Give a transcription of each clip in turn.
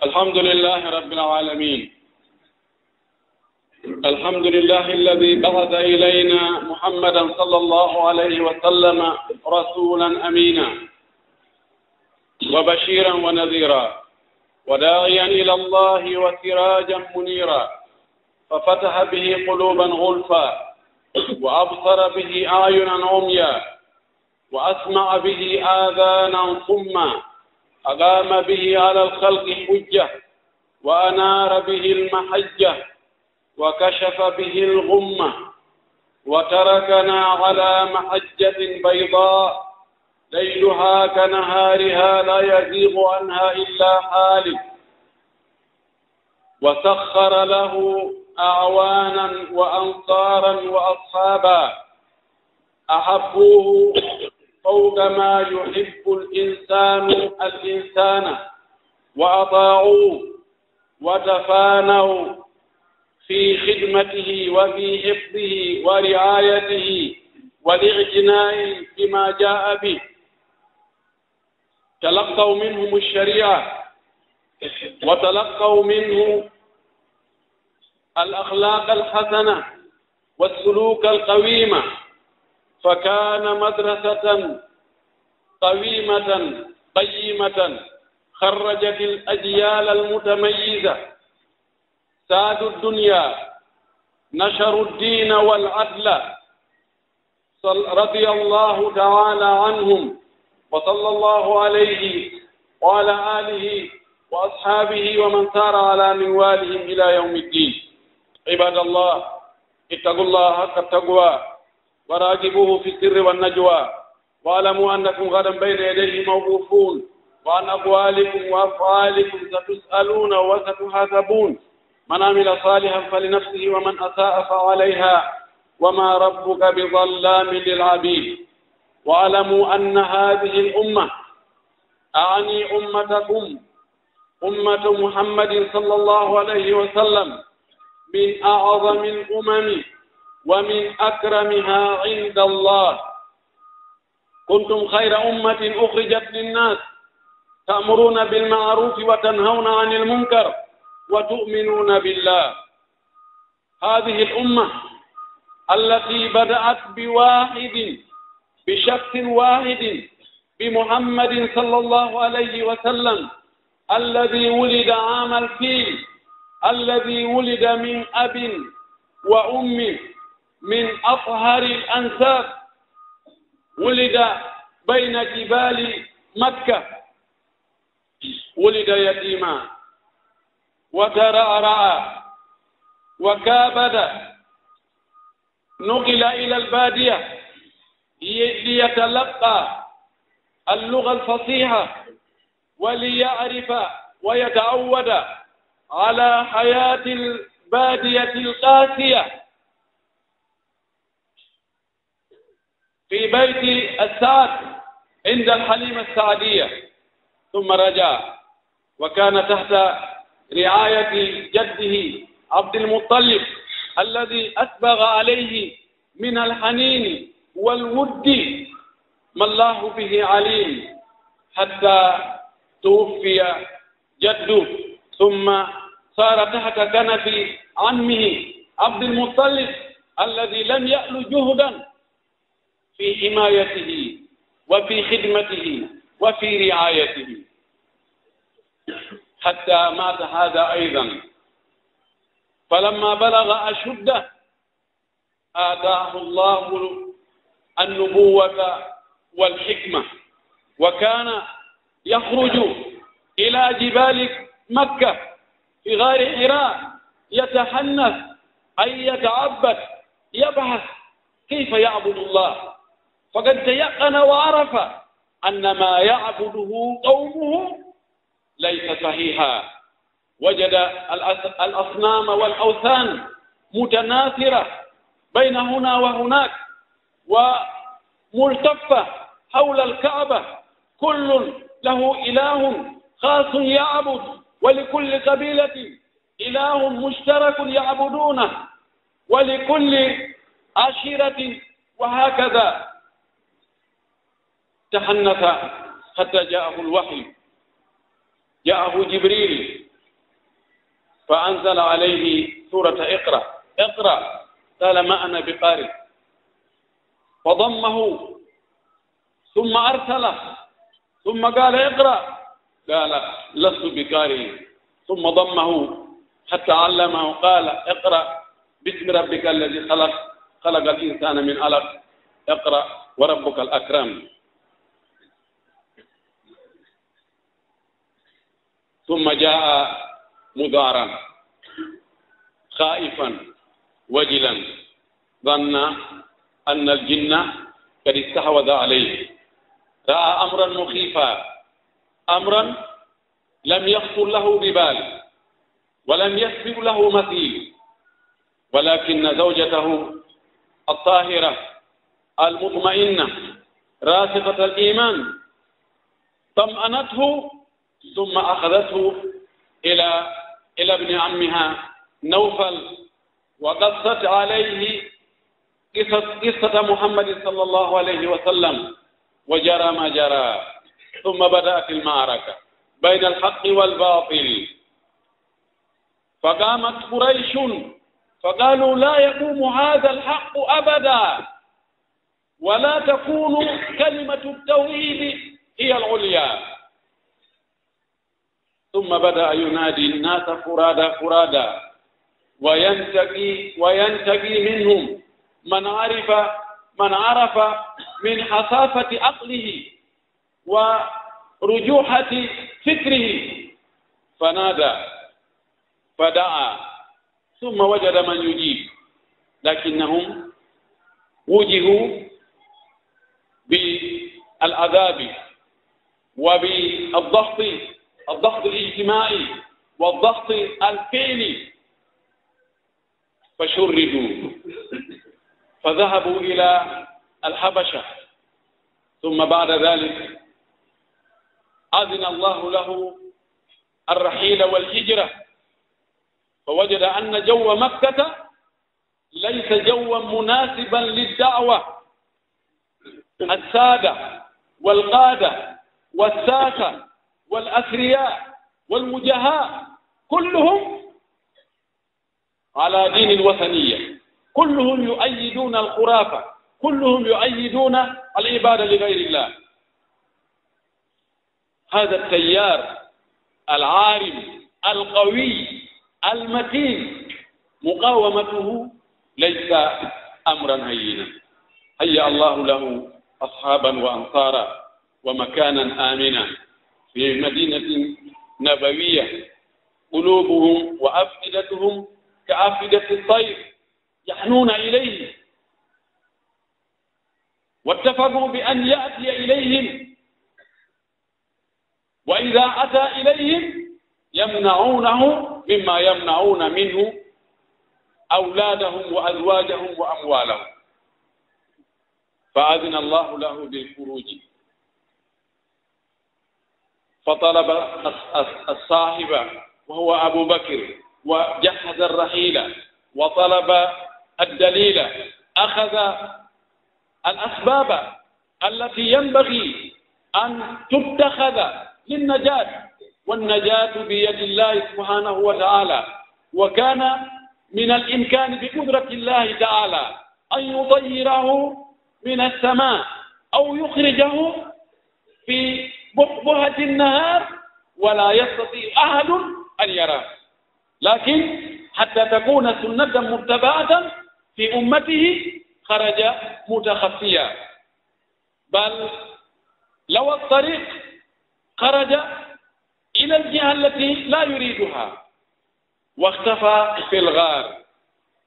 الحمد لله رب العالمين. الحمد لله الذي بعث إلينا محمدا صلى الله عليه وسلم رسولا أمينا وبشيرا ونذيرا وداعيا إلى الله وسراجا منيرا، ففتح به قلوبا غلفا وأبصر به أعينا عميا وأسمع به آذانا صما، أقام به على الخلق حجة وأنار به المحجة وكشف به الغمة، وتركنا على محجة بيضاء ليلها كنهارها لا يزيغ عنها إلا حالك، وسخر له أعوانا وأنصارا وأصحابا أحبوه فوق ما يحب الإنسان وأطاعوه وتفانوا في خدمته وفي حفظه ورعايته والاعتناء بما جاء به. تلقوا منهم الشريعة وتلقوا منه الأخلاق الحسنة والسلوك القويمة، فكان مدرسة قويمة قيمة خرجت الأجيال المتميزة، سادوا الدنيا، نشروا الدين والعدل، رضي الله تعالى عنهم وصلى الله عليه وعلى آله وأصحابه ومن سار على منوالهم إلى يوم الدين. عباد الله، اتقوا الله حق التقوى وراقبوه في السر والنجوى، واعلموا أنكم غدا بين يديه موقوفون، وعن أقوالكم وأفعالكم ستسألون وستحاسبون. من عمل صالحا فلنفسه ومن أساء فعليها وما ربك بظلام للعبيد. واعلموا أن هذه الأمة، أعني أمتكم أمة محمد صلى الله عليه وسلم، من أعظم الأمم ومن أكرمها عند الله. كنتم خير أمة أخرجت للناس، تأمرون بالمعروف وتنهون عن المنكر وتؤمنون بالله. هذه الأمة التي بدأت بشخص واحد بمحمد صلى الله عليه وسلم، الذي ولد عام الفيل، الذي ولد من أب وأم من أطهر الأنساب، ولد بين جبال مكة، ولد يتيما وترعرع وكابد، نقل إلى البادية ليتلقى اللغة الفصيحة وليعرف ويتعود على حياة البادية القاسية في بيت السعد عند الحليمة السعدية، ثم رجع وكان تحت رعاية جده عبد المطلب الذي أسبغ عليه من الحنين والود ما الله به عليم، حتى توفي جده، ثم صار تحت كنف عمه عبد المطلب الذي لم يأل جهدا في حمايته وفي خدمته وفي رعايته، حتى مات هذا أيضا. فلما بلغ أشده آتاه الله النبوة والحكمة، وكان يخرج إلى جبال مكة في غار حراء يتحنث أي يتعبد، يبحث كيف يعبد الله، فقد تيقن وعرف أن ما يعبده قومه ليس صحيحا. وجد الأصنام والأوثان متناثرة بين هنا وهناك وملتفة حول الكعبة، كل له إله خاص يعبد، ولكل قبيلة إله مشترك يعبدونه، ولكل عشيرة، وهكذا تحنث حتى جاءه الوحي، جاءه جبريل فأنزل عليه سورة اقرأ. قال ما أنا بقارئ، فضمه ثم أرسله ثم قال اقرأ، قال لست بقارئ، ثم ضمه حتى علمه، قال اقرأ باسم ربك الذي خلق الإنسان من علق، اقرأ وربك الأكرم. ثم جاء مضارا خائفا وجلا، ظن أن الجن قد استحوذ عليه، رأى أمرا مخيفا، أمرا لم يخطر له ببال ولم يسبق له مثيل، ولكن زوجته الطاهرة المطمئنة راسخة الإيمان طمأنته، ثم أخذته إلى ابن عمها نوفل، وقصت عليه قصة محمد صلى الله عليه وسلم، وجرى ما جرى. ثم بدأت المعركة بين الحق والباطل، فقامت قريش فقالوا لا يقوم هذا الحق أبدا، ولا تكون كلمة التوحيد هي العليا. ثم بدأ ينادي الناس فرادا وينتقي منهم من عرف من حصافة عقله ورجوحة فكره، فنادى فدعا، ثم وجد من يجيب، لكنهم وجهوا بالعذاب وبالضغط الاجتماعي والضغط الفعلي، فشردوا فذهبوا إلى الحبشة. ثم بعد ذلك أذن الله له الرحيل والهجرة، فوجد أن جو مكة ليس جوا مناسبا للدعوة. السادة والقادة والساسة والأثرياء والوجهاء كلهم على دين الوثنية، كلهم يؤيدون الخرافة، كلهم يؤيدون العبادة لغير الله. هذا التيار العارم القوي المتين مقاومته ليس أمرا هينا. هيأ الله له أصحابا وأنصارا ومكانا آمنا في مدينة نبوية، قلوبهم وأفئدتهم كأفئدة الطير يحنون إليه، واتفقوا بأن يأتي إليهم، وإذا أتى إليهم يمنعونه مما يمنعون منه أولادهم وأزواجهم وأموالهم. فأذن الله له بالخروج، فطلب الصاحب وهو أبو بكر، وجهز الرحيل وطلب الدليل، أخذ الأسباب التي ينبغي أن تتخذ للنجاة، والنجاة بيد الله سبحانه وتعالى. وكان من الإمكان بقدرة الله تعالى أن يطيره من السماء أو يخرجه في بحبوحة النهار ولا يستطيع أحد أن يراه، لكن حتى تكون سنة متبعة في أمته خرج متخفيا، بل لو الطريق خرج إلى الجهة التي لا يريدها، واختفى في الغار،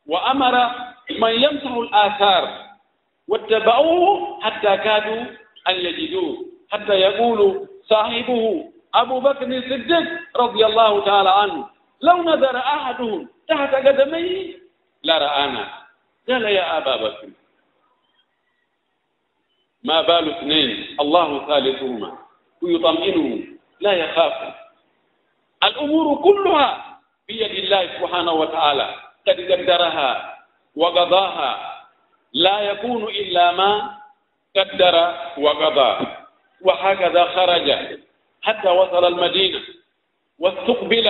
وأمر من يمسح الآثار واتبعوه حتى كادوا أن يجدوه، حتى يقول صاحبه أبو بكر الصديق رضي الله تعالى عنه لو نظر أحدهم تحت قدميه لرآنا. قال يا أبا بكر ما بال اثنين الله ثالثهما، ويطمئنه لا يخاف. الأمور كلها بيد الله سبحانه وتعالى، قد قدرها وقضاها، لا يكون إلا ما قدر وقضى. وهكذا خرج حتى وصل المدينة، واستقبل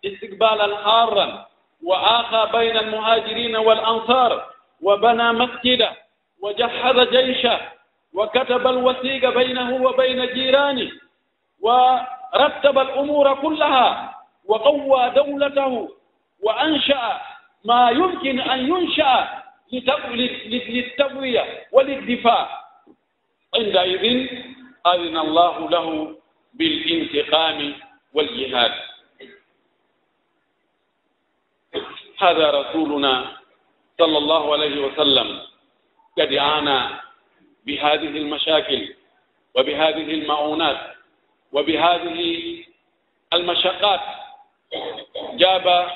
استقبالا حارا، وآخى بين المهاجرين والأنصار، وبنى مسجدا، وجهز جيشه، وكتب الوثيق بينه وبين جيرانه، ورتب الأمور كلها، وقوى دولته، وأنشأ ما يمكن أن ينشأ للتقوية وللدفاع. عندئذ أذن الله له بالانتقام والجهاد. هذا رسولنا صلى الله عليه وسلم قد عانى بهذه المشاكل وبهذه المعونات وبهذه المشقات، جاب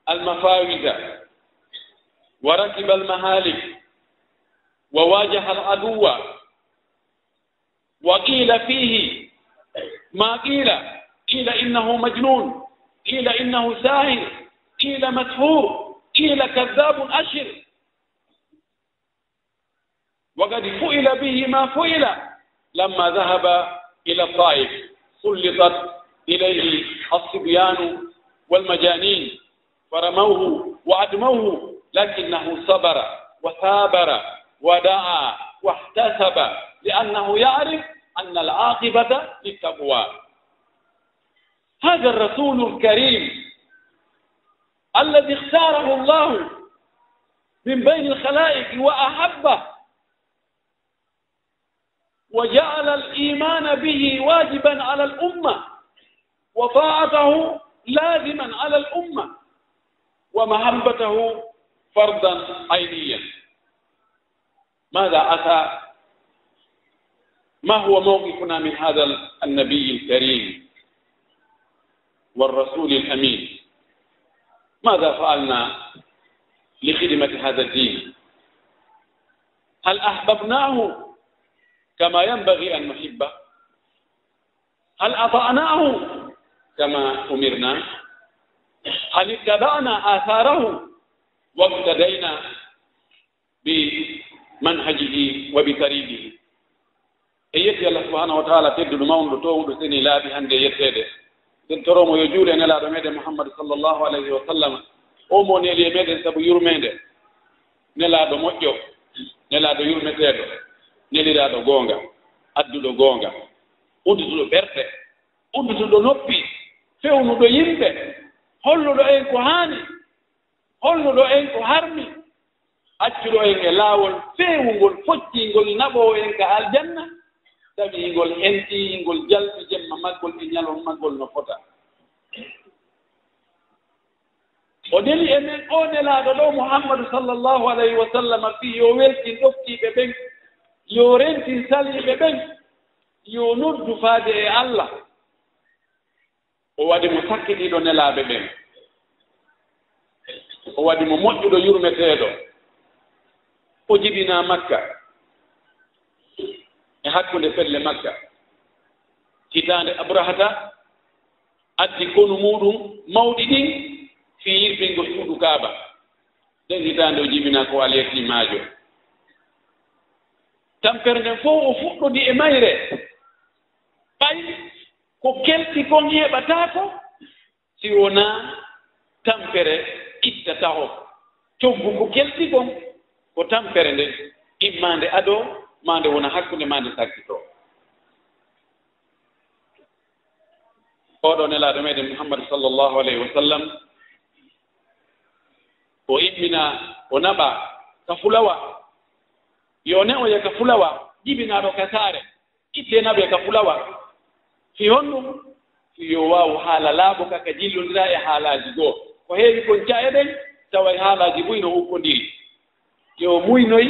المفاوز وركب المهالك وواجه العدو، وقيل فيه ما قيل إنه مجنون، قيل إنه ساهر، قيل مسحور، قيل كذاب أشر، وقد فعل به ما فعل لما ذهب إلى الطائف، سلطت إليه الصبيان والمجانين فرموه وأدموه، لكنه صبر وثابر ودعا واحتسب، لأنه يعرف أن العاقبة للتقوى. هذا الرسول الكريم الذي اختاره الله من بين الخلائق وأحبه، وجعل الإيمان به واجبا على الأمة، وطاعته لازما على الأمة، ومحبته فرضا عينيا. ماذا أتى؟ ما هو موقفنا من هذا النبي الكريم والرسول الأمين؟ ماذا فعلنا لخدمة هذا الدين؟ هل أحببناه كما ينبغي أن نحبه؟ هل أطعناه كما أمرنا؟ هل اتبعنا آثاره واقتدينا بمنهجه وبطريقه؟ يتي الله سبحانه وتعالى تدل مون تو سني لا بهند يتede den toromo yo juule nelaɗo meɗen Muhammad sallallahu alayhi wa sallam, o mo neli e meɗen sabu yurmede, nelaɗo moƴƴo, nelaɗo yurmeteɗo, neliraɗo goonga, adduɗo goonga, uddutuɗo ɓerɗe, uddutuɗo noppi, fewnuɗo yimɓe, holluɗo en ko haani, holluɗo en ko harmi, accuɗo en e laawol feewungol foccingol naɓoo en ka aljanna, tawiingol hentiingol jalɓi jemma maggol e ñalon maggol no fota. o neli e men o nelaaɗo ɗo Muhammadu sallallahu alayhi wa sallam fii yo weltin ɗoftiiɓe ɓen, yo rentin saliiɓe ɓen, yo noddu faade e Allah. o waɗi mo sakkitiiɗo nelaaɓe ɓen, o waɗi mo moƴƴuɗo yurmeteeɗo, o jibinaa Makka e hakkunde felle Makka. hitaande Abrahata addi konu muɗum mawɗi ɗin fii yirɓingo suudu Kaaba, ɗen hitaande o jibinaa ko aliyeti maajo. tampere nden fof o fuɗɗodi e mayre, ɓay ko kelti kon heɓataako si wonaa tampere ittata o. coggu ko kelti kon ko tampere nden immande ado mande wona hakkunde mande sakkito. oɗo nelaaɗo meɗen Muhammad sallallahu alayhi wa sallam o immina o naɓa ka fulawa, yo ne o ye ka fulawa jibinaaɗo ka saare, itte naɓe ka fulawa fi honɗum fi yo waaw haala laaɓo kaka jillondira e haalaaji goo. ko heewi kon caeɗen tawa haalaaji muyno hukkondiri, yo muynoy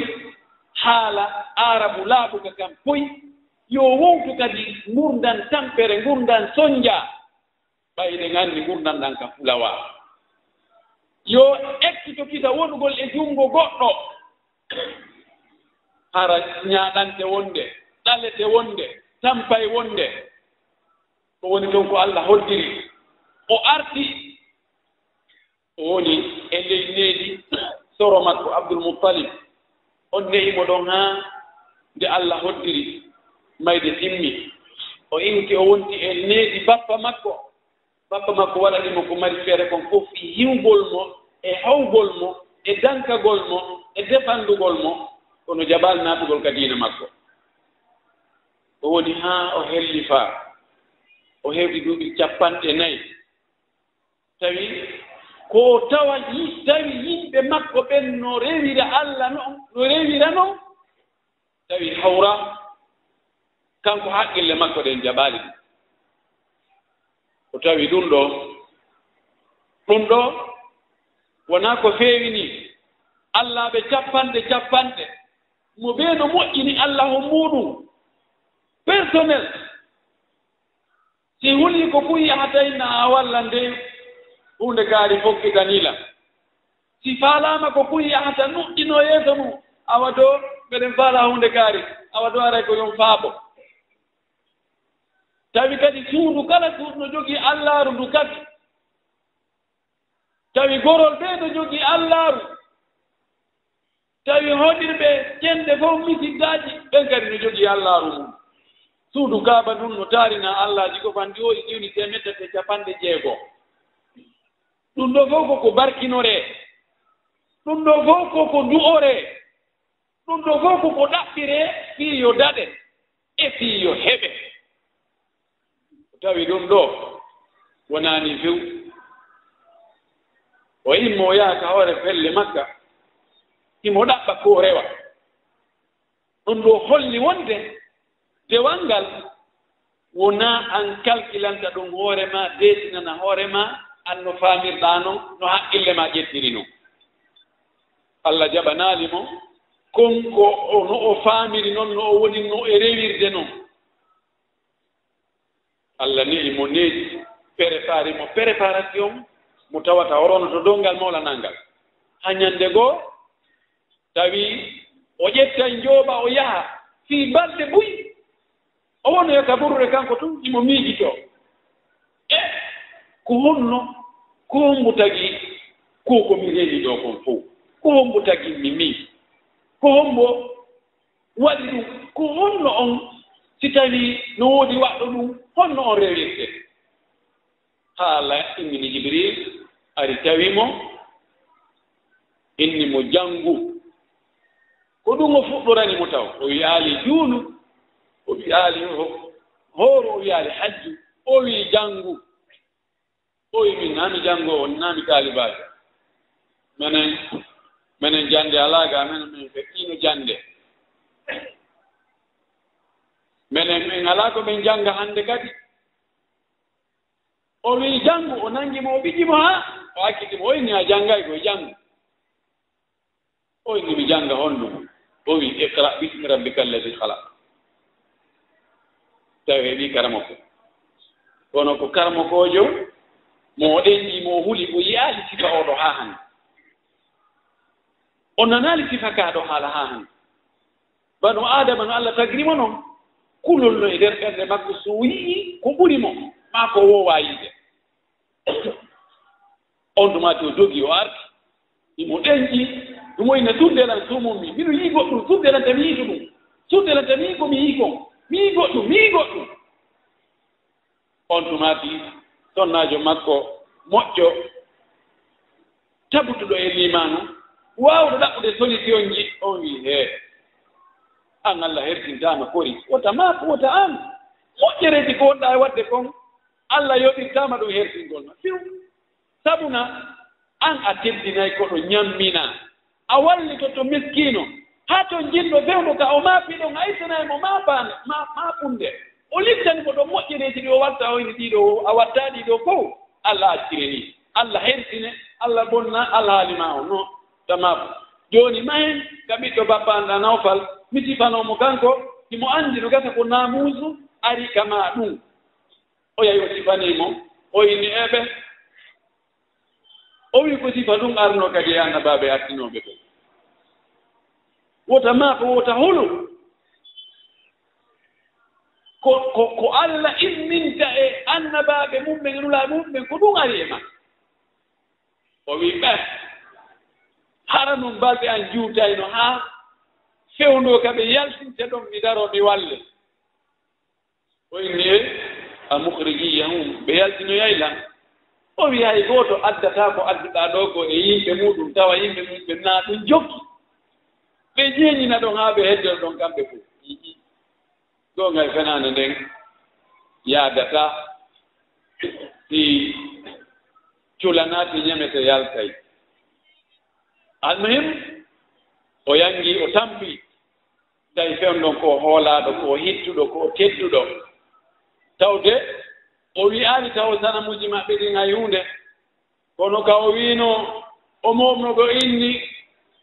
haala arabu laaɓuka kam poy, yo wowtu kadi ngurdan tampere, ngurdan sonja, ɓayɗen anndi ngurdan ɗan ka fulawa. yo ekkito kita wonugol e junngo goɗɗo, hara ñaaɗante wonde, ɗalete wonde, tampay wonde, ko woni toon ko Allah hoddiri. o arti o woni e ley needi soro makko Abdul Muttalib, on nehimo ɗon haa nde Allah hoddiri mayde timmi. o inti o wonti e needi bappa makko bappa makko waɗanimo ko mari feere kon fof fi hiwgol mo e hawgol mo e dankagol mo e defandugol mo kono jabal naatugol ka diina makko o woni haa o helli faa o heewti duuɓi 4 tawi ko tawi yimɓe makko ɓen no rewira Allah no rewira noon tawi hawra kanko haqqille makko ɗen jaɓaali o tawi ɗum ɗo wonaa ko feewi ni Allah ɓe 50 mo ɓee no moƴƴini Allah ho muɗum personnel si wuli ko kuyi hatayna a walla nde hunde gaari fokkitanila si faalama ko kuyi hata nuɗɗino yeeso mum awa do mbeɗen faala hunde gaari awa do aray ko yon faabo tawi kadi suudu kala suudu no jogii allaaru ndu kadi tawi gorol ɓee no jogii allaaru tawi hoɗirɓe ƴende fof misiddaaji ɓen kadi no jogii allaaru mum suudu kaaba ɗum no taarina allahji ko fandi o e ƴiwni 150 ɗum ɗo fof koko barkinoree ɗum ɗo fof koko ndu'oree ɗum ɗo fof koko ɗaɓɓiree fii yo daɗe e fii yo heɓe tawi ɗum ɗo wonaani few o immo o yaha ka hoore felle makka imo ɗaɓɓa ko rewa ɗum ɗo holli wonde dewal ngal wonaa an kalkilanta ɗum hoore ma deetinana hoore ma an no faamirɗaa noon no haqqille ma ƴettiri noon Allah jaɓanaali mo konko no o faamiri noon no o woni no e rewirde noon Allah ne'i mo neeji préparé mo préparation mo tawata horono to dongal mawlanal ngal ha ñannde goo tawi o ƴetta njooɓa o yaha fii balɗe ɓuyi o woni e kaburure kanko tun imo miijitoo ko honno ko hombo tagi ko mi reeni ɗo kon fof ko hombo tagi mi mii ko hombo waɗi ɗum ko honno on si tawi no woodi waɗɗo ɗum honno on rewirte haala immini Jibril ari tawimo inni mo janngu ko ɗum o fuɗɗorani mo taw o wiyaali juunu o wiyaali hooro o wiyaali hajju o wii janngu o wi min naami janngo on naami taalibaajo menen jannde alaaga men feƴƴiino jannde min alaa ko min jannga hannde kadi o wii janngu o nanngimo o ɓijimo haa o hakkitimo o inni a janngay koye janngu o inni mi jannga honɗum o wii iqra bismi rabbika alladi halaq tawi heɓii karamo ko kono ko karmokoojo mo ɗenɗi mo huli o yiyaali sifa oɗo haa hannde o nanaali sifa kaaɗo haala haa hannde bano aadama no Allah tagrimo noon kulol no e nder ɓernde makko so yii ko ɓuri mo maa ko woowaa yiide on tumati o dogii o arti imo ɗenƴi ɗum oyna surdelan sumummi mino yii goɗɗum surdelanta mi yiito ɗum surdelanta mi yii ko mi yii kon mi yii goɗɗum on tumati sonnaajo makko moƴƴo tabutuɗo e limanu waawɗo ɗaɓɓude solution ji on wii hee an Allah hertintama kori wota ma wota an moƴƴereji ko wonɗa e waɗde kon Allah yoɓirtama ɗum hertingol ma fiw sabuna an a teddinayi koɗo ñammina a wallitoto miskino haa to jinɗo fewno ka o maafiɗon a ittanayi mo maapane ma ɓunde o littani mo ɗo moƴƴereji ɗi o watta oyni ɗiɗo a watta ɗiɗo fof Allah accire ni Allah hertine Allah bonna Allah haalima o no tamaɓo jooni ma hen ka ɓiɗɗo bappanɗa Nawfal mi sifanomo kanko imo anndi no gasa ko namuusu ari kama ɗum o yahi o sifanimo o inni eɓe o wi ko sifa ɗum arno kadi e annabaaɓe artinoɓe to wota ma ko wota holo ko Allah imminta e annabaaɓe mumɓe nulaaɓe mumɓe ko ɗum ari e ma o wi ɓe hara noon balɗe an juutayno haa fewndo ka ɓe yaltinte ɗon mi daro mi walle o inni e a mukhrijiyahum ɓe yaltino yaylan o wi hay gooto addata ko adduɗaa ɗo ko e yimɓe muɗum tawa yimɓe mum ɓe naa ɗum jokki ɓe jeeñina ɗon haa ɓe heddere ɗon kamɓe fof ɗo ngay fenaande nden yaadata si culanaati ñamete yaltay almuhim o yangi o tampi tawi fewndon ko hoolaaɗo ko hittuɗo ko tedduɗo tawde o wi'aani taw sanamuji maɓɓe ɗin hay hunde kono ka o wiino o momno ɗo inni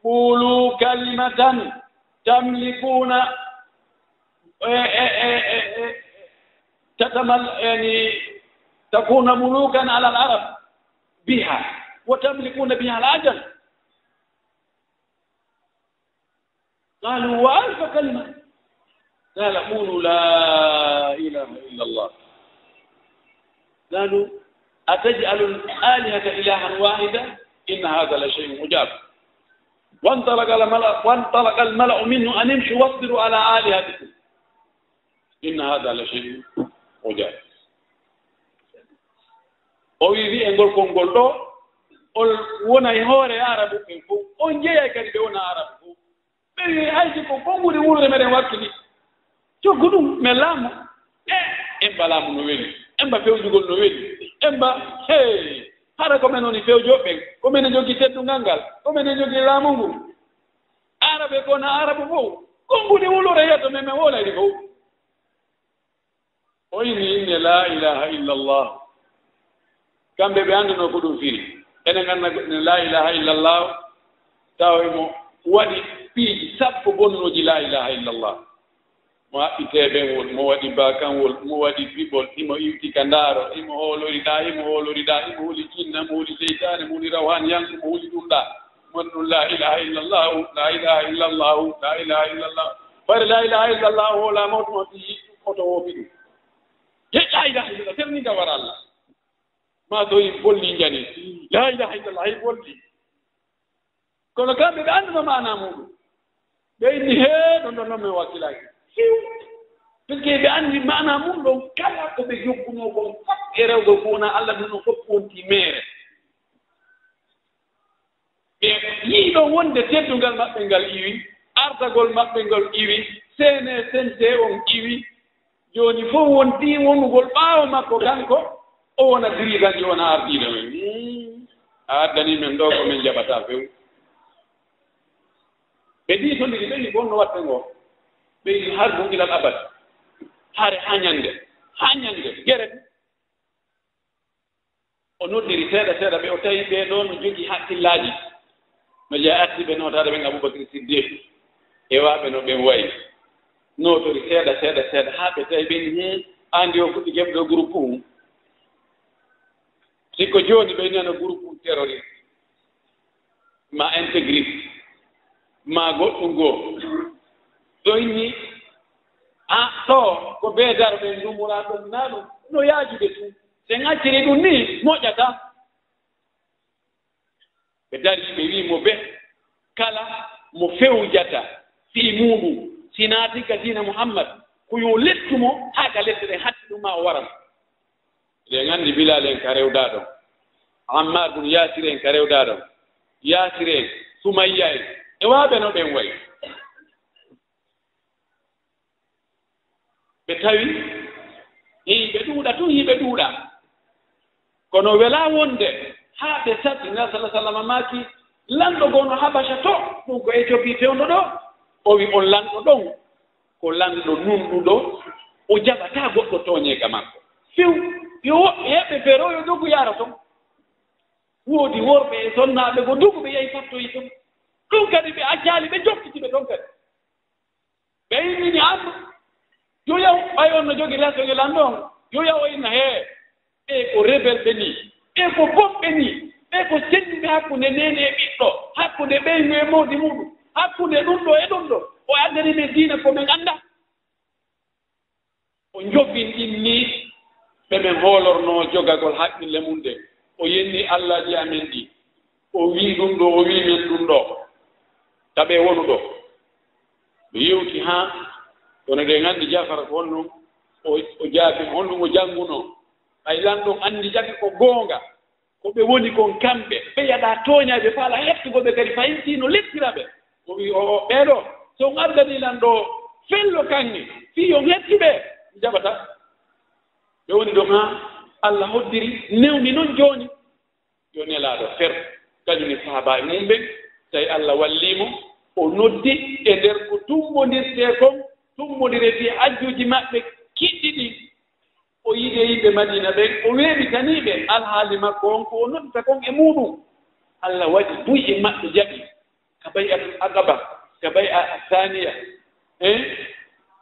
qulu kalimatan tamlikuna tatamal yani takuna mulukan ala al arab biha wa tamlikuna biha al ajal قالوا وألف كلمة قال قولوا لا إله إلا الله قالوا أتجعل الآلهة إلها واحدا إن هذا لشيء عجاب وانطلق الملأ منه أن امشوا واصبروا على آلهتكم إن هذا لشيء عجاب o wi engol kongol ɗo on wona e hoore arabu ɓen fof on jeeya kadi ɓe wona arabu fof ɓe haysi ko ɓuri wuurde meɗen wattini coggu ɗum mais laamu en mba laamu no weli en mba fewjugol no weli en mba hara komen woni fewjoɓe ɓen komen jogii teddungal ngal komen jogii laamu ngu arabe ko na arabu fof ko ɓuri wuluure yetto men min wolani fof o inni inne la ilaha illa allah kamɓe ɓe annduno ko ɗum firi enen annda la ilaha illa allah tawa mo waɗi piiji sappo bonnoji la ilaha illallah mo haɓɓi teɓenwol mo waɗi bakanwol mo waɗi biɓol imo iwti ka ndaaro imo hooloriɗa imo holi cinna mo holi seytane mo holi rawhan yanku mo holi ɗumɗa mon ɗum la ilaha illallahu la ilaha illallahu la ilaha illallah bare la ilaha illallah hoolama otomoɗi oto woofi ɗum la ilaha illallah terninga wara allah ma so yi bolli jani la ilaha illallah hay bolli kono kamɓe ɓe annduno mana muɗum ɓe inni heeɗo ɗo noon mi wakkilaki par ce que ɓe anndi mana mum ɗon kala ko ɓe jogguno kon fof e rewɗo fona allah ɗum ɗon fof wonti meere ɓe yiiɗo wonde teddungal maɓɓe ngal iwi ardagol maɓɓe ngol iwi sene sente on iwi jooni fof wonti wonugol ɓaawo makko kanko o wona dirigan joni ardiɗo men a addani men ɗo ko min jaɓata few ɓe diitondiri ɓe ni bonno watte ngo ɓe yi har bo ilal abad haare hañande gere o noddiri seeɗa seeɗa ɓe o tawi ɓe ɗo no jogii haqqillaaji no jeya arti ɓe notaade ɓen aboubacry siddiq e waaɓe no ɓen wayi notori seeɗa haa ɓe tawi ɓen anndi o fuɗɗi keɓɗo groupe um sikko jooni ɓe nano groupe um terroriste ma intégriste ma goɗɗum goo ɗo inni ɗo ko beedaro ɓen ndumura ɗum naa ɗum no yaajude tum sen acciri ɗum ni moƴƴata ɓe dari ɓe wiimo ɓe kala mo fewjata fii muɗum si naati ka diina mouhammad ko yo lettumo haa ka lette ɗen hatti ɗum ma o waran eɗen anndi bilal en ka rewɗaa ɗon ammar bun yasir en ka rewɗaa ɗon yasir en sumayya en e waaɓe no ɓen wayi ɓe tawi yimɓe ɗuuɗa tun yimɓe ɗuuɗa kono welaa wonde haa ɓe satti nga salah sallam maaki lanɗo gono habasa to ɗum ko éthiopie fewndo ɗo o wi on lanɗo ɗon ko lanɗo nunɗuɗo o jaɓataa goɗɗo tooñeeka makko few yo woɓɓe heɓɓe feero yo dogu yaara ton woodi worɓe e sonnaaɓe ko dugu ɓe yehi fattoyi ton ɗum kadi ɓe accaali ɓe jokkitiɓe ton kadi ɓe innini andu yo yaw ɓay on no jogi resoge lanɗo on yo yaw o inna hee ɓe ko rebelɓe ni ɓe ko bomɓe ni ɓe ko sendiɓe hakkunde nene e ɓiɗɗo hakkunde ɓeynu e mawdi muɗum hakkunde ɗum ɗo e ɗum ɗo o addani men diina ko men annda o joggin ɗin ni ɓe men hoolorno jogagol haqqille mum nde o yenni allah ji amen ɗi o wii ɗum ɗo o wii men ɗum ɗo taɓe wonu ɗo ɓe yewti haa kono ɗe nganndi jafara ko honɗum o jaabi honɗum o jannguno ay lanɗon anndi jagi ko goonga ko ɓe woni kon kamɓe ɓe yaɗa tooñaaɓe faala heftugoɓe kadi fayintino lettiraɓe o wi o ɓeeɗo so on addanilan ɗo fello kanŋe fii on hettiɓe jaɓata ɓe woni ɗon ha Allah hoddiri newni noon jooni yo nelaaɗo fer kañum e sahabaaɓe mum ɓen tawi Allah wallimo o noddi e nder ko tumbodirtee kon tumbodirete ajjuuji maɓɓe kiɗɗi ɗi o yiɗe yimɓe Madina ɓen o weeɓitaniiɓe alhaali makko on ko o noddita kon e muɗum Allah waɗi buy e maɓɓe jaɓi ka bay Aqaba ka bay Thaniya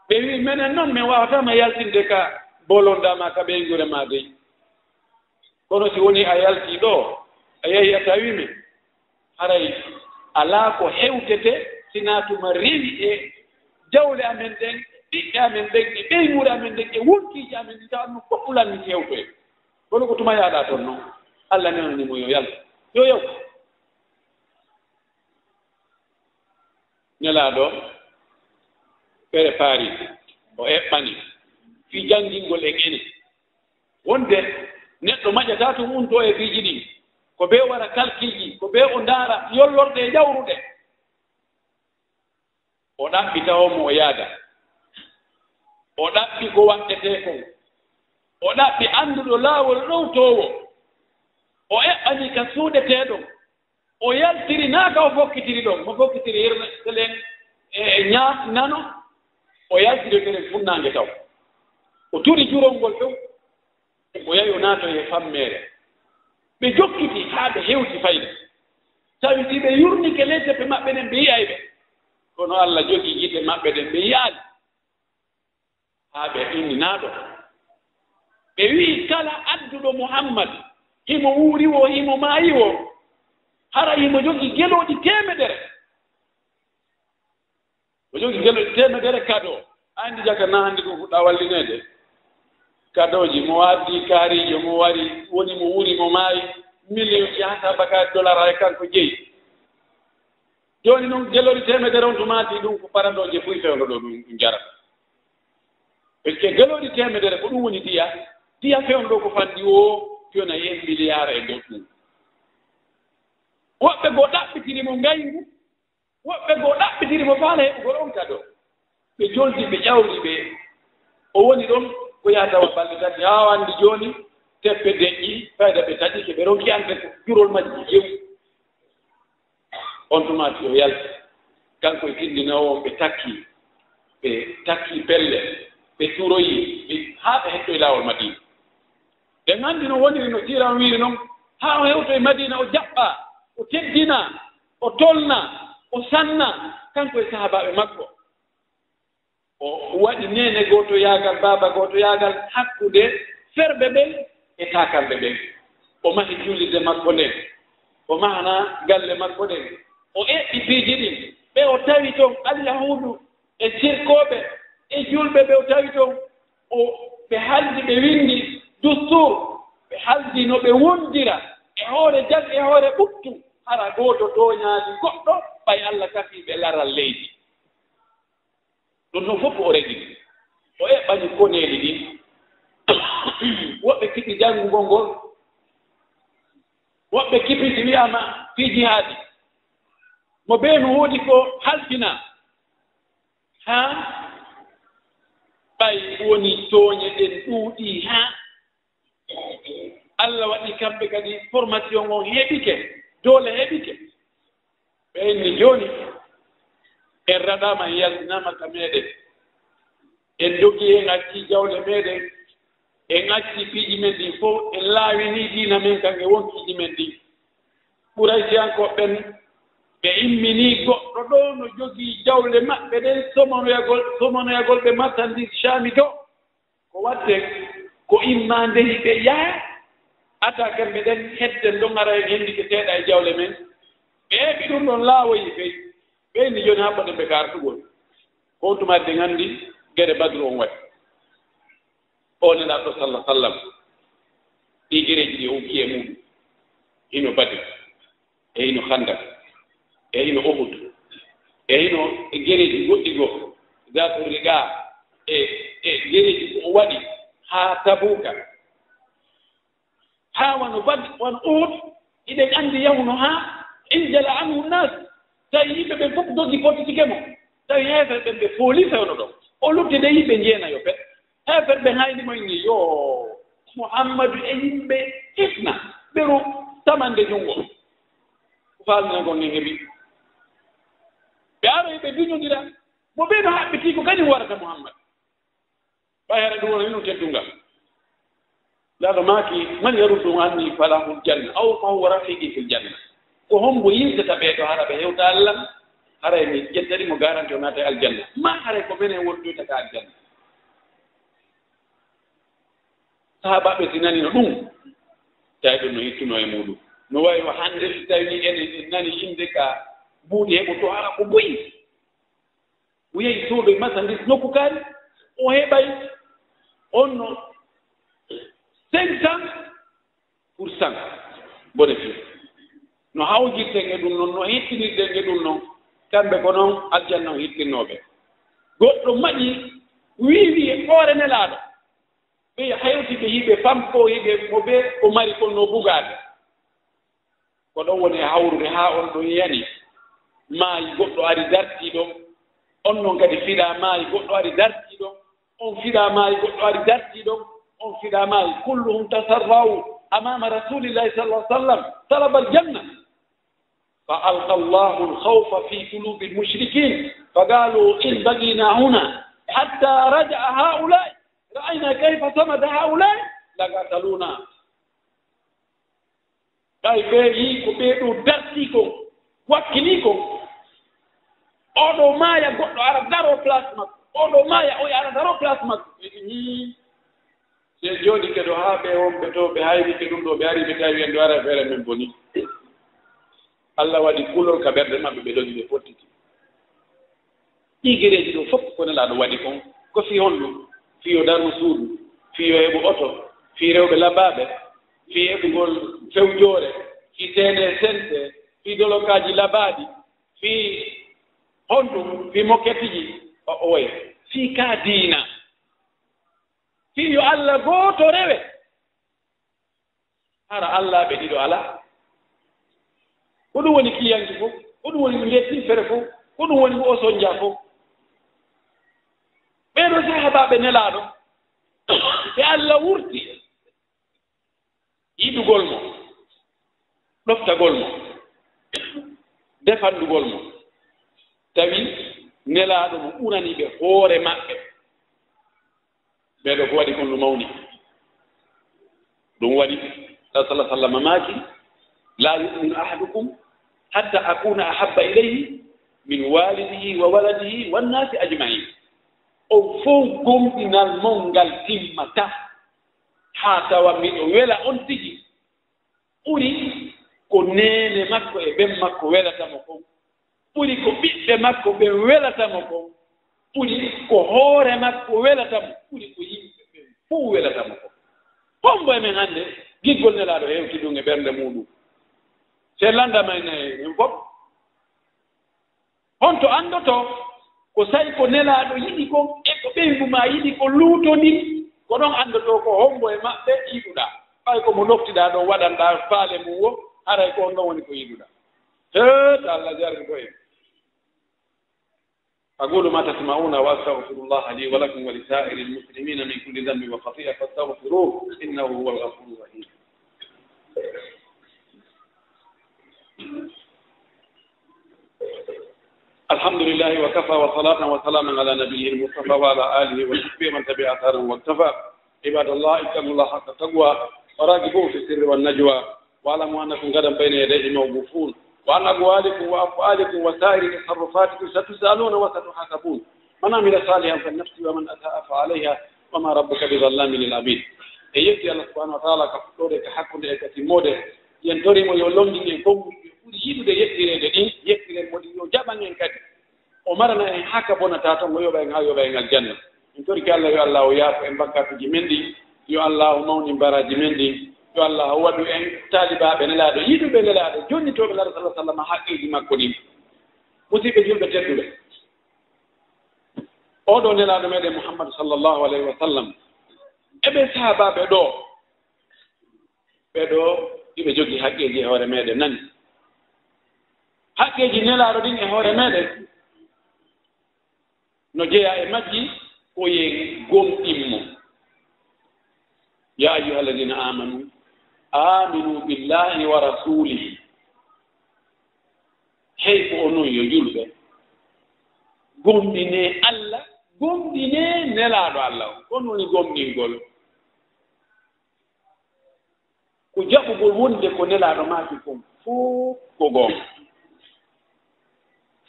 ɓe wi minen noon min wawatama yaltinde ka bolondama ka ɓeygure ma dey kono si woni a yalti ɗo a yehi a tawimi haray alaa ko hewtete sina tuma rewi e jawle amen ɗen ɓiɓɓe amen ɓen e ɓeynure amen ɗen e wonkiiji amen ɗi tawanno fof ulanni hewtoye kono ko tuma yaaɗa toon noon Allah newnanimo yo yalta yo yaw nelaaɗo fere paari o eɓɓani fi janngingol en ene wonde neɗɗo maƴata tum unto e fiiji ɗi ko ɓe wara kalkiiji ko ɓe o ndaara yollorɗe e jawruɗe o ɗaɓɓi tawomo o yaada o ɗaɓɓi ko waɗetee kon o ɗaɓɓi annduɗo laawol ɗowtoowo o eɓɓani ka suuɗeteeɗon o yaltiri naaka o fokkitiri ɗon mo fokkitiri hirna selen e ñaam nano o yaltiri keren funnaange taw o turi jurol ngol few o yahi o naato e fammeere ɓe jokkiti haa ɓe hewti fayda tawi ɗi ɓe yurnike ley teppe maɓɓe ɗen ɓe yiyay ɓe kono Allah jogii gite maɓɓe ɗen ɓe yiyaali haa ɓe imminaaɗo ɓe wii kala adduɗo Muhammad himo wuuri wo himo maayi wo hara himo jogii gelooɗi temedere o jogii gelooɗi temedere kado anndi jaka na hannde ɗum fuɗɗa wallineede kadoji mo waddi kaarijo mo wari woni mo wuri mo maayi million yahata baka dollar ay kanko jeyi jooni noon gelooɗi temedere on to maati ɗum ko parandoje fuy fewndo ɗo ɗum jarata parce que gelooɗi temedere ko ɗum woni diya fewndo ko fanndi o jona yen milliard e goɗɗum woɓɓe goo ɗaɓɓitiri mo ngayngu woɓɓe goo ɗaɓɓitiri mo faala heɓugol on kado ɓe joldi ɓe ƴawri ɓe o woni ɗon ko yahatawa balɗe tati haa anndi jooni teppe deƴƴi fayda ɓe taƴike ɓe ronki ante jurol majji yew on tumati o yalti kanko e tindinawo ɓe takki pelle ɓe turoyi haa ɓe hettoye laawol Madina ɓe nganndi no woniri no jiran wiiri noon haa o hewtoye Madina o jaɓɓa o teddina o tolna o sanna kanko e sahabaaɓe makko o waɗi nene gooto yaagal baaba gooto yaagal hakkude ferɓe ɓen e taakalɓe ɓen o mahi jullide makko nden o mahana galle makko ɗen o eɓɓi piiji ɗin ɓe o tawi toon alyahuudu e sirkooɓe e julɓe ɓe o tawi toon ɓe haldi ɓe winndi dustur ɓe haldi no ɓe wondira e hoore jag e hoore ɓuttu hara gooto tooñaali goɗɗo ɓay Allah kafiiɓe laral leydi ɗum noon fof o regini o eɓɓani koneeli ɗin woɓɓe kiɗi janngugol ngol woɓɓe kipiti wiyama fii jihaadi mo beenu woodi ko haltina haa ɓay woni tooñe ɗen ɗuuɗii haa Allah waɗi kamɓe kadi formation on heɓike doole heɓike ɓeenni jooni en raɗaama en yaltinaama ka meeɗen en dogii en accii jawle meeɗen en accii piiji men ɗi fof en laawinii diina men kan e wonkiiji men ɗi ɓuraysiyankoɓe ɓen ɓe imminii goɗɗo ɗo no jogii jawle maɓɓe ɗen somanoyagol ɓe marchandise caami to ko waɗte ko immaa ndehi ɓe yaha attaque ɓe ɗen hedden ɗon ara en henndike seeɗa e jawle men ɓe heɓi ɗum ɗon laawoyi fey ɓeyni jooni haɓɓode ɓe ka artugol ko on tumaade ɓe nganndi gere badru on waɗi o nelaaɗo sallah sallam ɗi gereji ɗi hokki e muɗum hino badr e hino handak e hino ohud e hino gereji goɗɗi goo zatu riga e gereji ko o waɗi haa tabuka حاول بدء والأود إذا عندي يومها انجل عنه الناس تأييب بفقد دي بوتيكمو تأييب بفولي سونو أولو تدعي بنجينا يوبي هافر بهاي نميني يو محمد إيم بإفنا برو تمن دي جنغو فالنا قولي نبي بيارو يبدونو ديرا مبينو حبتيكو كان ورثة محمد بايرا دولا ينو تدونغا لا ماكي من يرد عني فله الجنة أو فهو رفيقي في الجنة وهم بيين تتبعوا هذا بهيو تعلم هذا يجدري مقارنة جنات الجنة ما هذا كمينه وردو تكا الجنة sahabat be tinani no dum taydo no hittuno e mudu no way wa hande tawi en nani inde ka buudi hebo to ara ko boyi wiyi to be masandi nokku kali o hebay onno 500% bénéfice no hawjirte e dum non no hittinirde e dum non kambe ko non aljanna hittinobe goddo maji wiwi e hoore nelaado be hayti be yibe fampo yibe mo be o mari ko no bugade ko don woni hawrude ha on do yani maayi goddo ari darti do on non kadi fida maayi goddo ari darti do on fida maayi goddo ari darti do on fida maayi kulluhum tasarrau amama rasulillahi sallallahu alaihi wasallam talaba aljanna فألقى الله الخوف في قلوب المشركين فقالوا إن بقينا هنا حتى رجع هؤلاء رأينا كيف صمد هؤلاء لقتلونا كيف يكبروا درسيكم وكليكم أولو ما يقول على دارو بلاسمك أولو ما يقول على دارو بلاسمك سيجوني كدو هابي هم بتو بهاي كدو دو بهاري بتاوي يندوارا فيرا من بني Allah wadi kulol ka berde mabbe be dogi be fottiti igereji do fop ko nela do wadi kon ko fi hondu fi yo daru suudu fi yo ebo oto fi rewbe lababe fi ebo gol fewjore fi tene sente fi dolokaji labadi fi hondu fi moketiji o way fi ka dina fi yo Allah goto rewe ara Allah be dido ala ko ɗum woni kiyanki fof ko ɗum woni ndetti fere fof ko ɗum woni o soñja fof ɓeeɗo sahabaɓe nelaaɗo ɓe Allah wurti yiɗugol mo ɗoftagol mo defandugol mo tawi nelaaɗo mo ɓurani ɓe hoore maɓɓe ɓeeɗo ko waɗi kon no mawni ɗum waɗi sallallahu sallam maaki la yu'minu ahadukum حتى أكون أحب إليه من والده وولده والناس أجمعين أو فوقهم إن المنغل تمتا حتى ومن ولا أنتجي أولي كنين مكو إبن مكو ولا تمكو أولي كبيت مكو بن ولا تمكو أولي كهور مكو ولا تمكو أولي كيين فو ولا تمكو هم بمن هنده جيقول نلادو هيو كدون برد مودو se landa mayne en fof honto andoto ko sai ko nelaaɗo yiɗi ko e ko ɓeydu ma yiɗi ko luutoni ko ɗon andoto ko hombo e maɓɓe yiɗuɗa ɓay ko mo noftiɗa ɗo waɗanɗa faale mum wo haray ko on ɗon woni ko yiɗuɗa heeta Allah jargi ko en أقول ما تسمعون وأستغفر الله لي ولكم ولسائر المسلمين من كل ذنب وخطيئة فاستغفروه إنه هو الغفور الرحيم الحمد لله وكفى وصلاة وسلاما على نبيه المصطفى وعلى آله وصحبه من تبع أثاره واكتفى عباد الله اتقوا الله حق التقوى وراقبوه في السر والنجوى واعلموا أنكم غدا بين يديه موقوفون وعن أقوالكم وأفعالكم وسائر تصرفاتكم ستسألون وستحاسبون من عمل صالحا فلنفسه ومن أساء فعليها وما ربك بظلام للعبيد أيتي الله سبحانه وتعالى كفتورك حق لإكتموده yentori mo yo londi en ko ɓuri yiɗude yettirede ɗin yettire moɗi yo jaɓan en kadi o marana en haka bonata tan o yoɓa en ha yoɓa en aljanna en toriki Allah yo Allah o yaafo en bakkatuji men ɗi yo Allah o mawni mbaraji men ɗi yo Allah o waɗu en taalibaɓe nelaɗo yiɗuɓe nelaɗo jonnitoɓe lara sallah sallam haqqiji makko ɗin musidɓe julɓe tedduɓe oɗo nelaɗo meɗen Muhammad sallllahu alayhi wa sallam eɓe sahabaɓe ɗo ɓeɗo iɓe jogi haqqeji e hoore meɗen nani haqqeji nelaaɗo ɗin e hoore meɗen no jeeya e majji ko yen gomɗinmo ya ayuha alladina amanu aminu billahi wa rasulihi hey ko onon yo julɓe gomɗine Allah gomɗine nelaaɗo Allah ko noni gomɗingol ko jaɓugol wonde ko nelaaɗo maaki kon fof ko goonga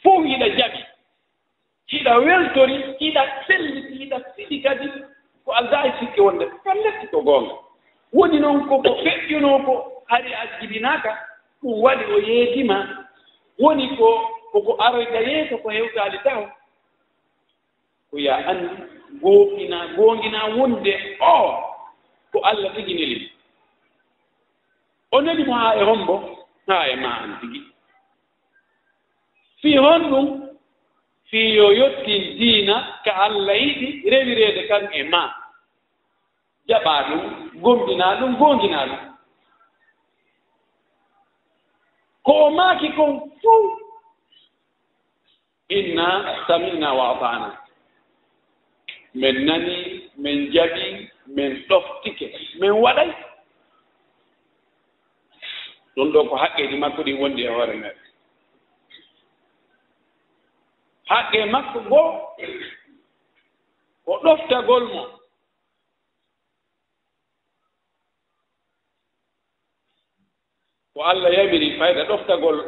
fof hiɗa jaɓi hiɗa weltori hiɗa selliti hiɗa siɗi kadi ko alda e sikke wonde kan letti ko goonga woni noon koko feƴƴunoo ko hari a jibinaaka ɗum waɗi o yeetima woni koko aroyta yeeso ko hewtaali taw ko ya anndi goongina wonde ko Allah tigineli o nelimo haa e hombo haa e ma an tigi fii hon ɗum fii yo yottin diina ka Allah yiɗi rewireede kan e ma jaɓaa ɗum gomɗinaa ɗum goonginaa ɗum ko o maaki kon fof inna samina wa ata'na min nani min jaɓi min ɗoftike min waɗay ɗum ɗo ko haqqeji makko ɗi wondi e hoore meɗen haqqe makko goo ko ɗoftagol mo ko Allah yamiri fayda ɗoftagol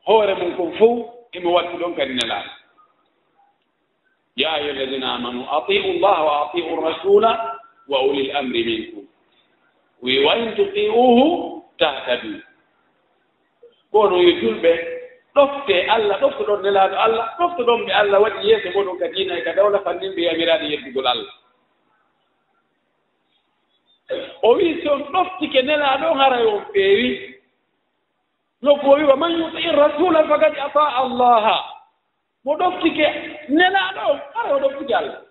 hoore mum kon fof imo wattu ɗon kadi nelaaɗo ya ayuha alladina amanu atiu llaha wa atiu rasula wa uli l amri minkum wi wa in tuti'uhu tahtadu kono yo julɓe ɗofte Allah ɗofto ɗon nelaaɗo Allah ɗofto ɗon ɓe Allah waɗi yeeso moɗon ka diina e ka dawla fanninɓe yamiraaɗe yeddugol Allah o wi si on ɗoftike nelaaɗo on haray on feewi no ko wi wa man yuti rasula faqad ataa allaha mo ɗoftike nelaaɗo on haray o ɗoftike Allah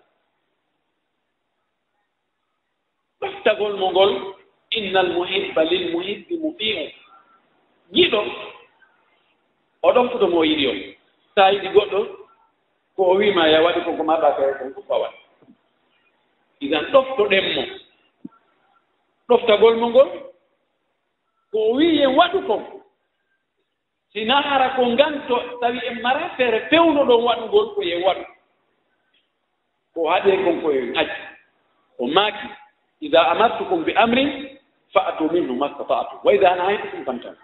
ɗoftagol mo ngol inna almuhibba lilmuhibbi mutiu giɗo o ɗoftuɗo mo yiɗi on sa yiɗi goɗɗo ko o wima ya waɗi konko maɗa kawe kon ko fawat idan ɗoftoɗen mo ɗoftagol mo ngol ko o wi yen waɗu kon sina hara ko nganto tawi en mara feere pewno ɗon waɗugol ko yen waɗu ko haɗe kon ko en acci o maaki ida amartukum bi amrin fa'atu minhu mastata'tum wa ida nahaytukum fantahu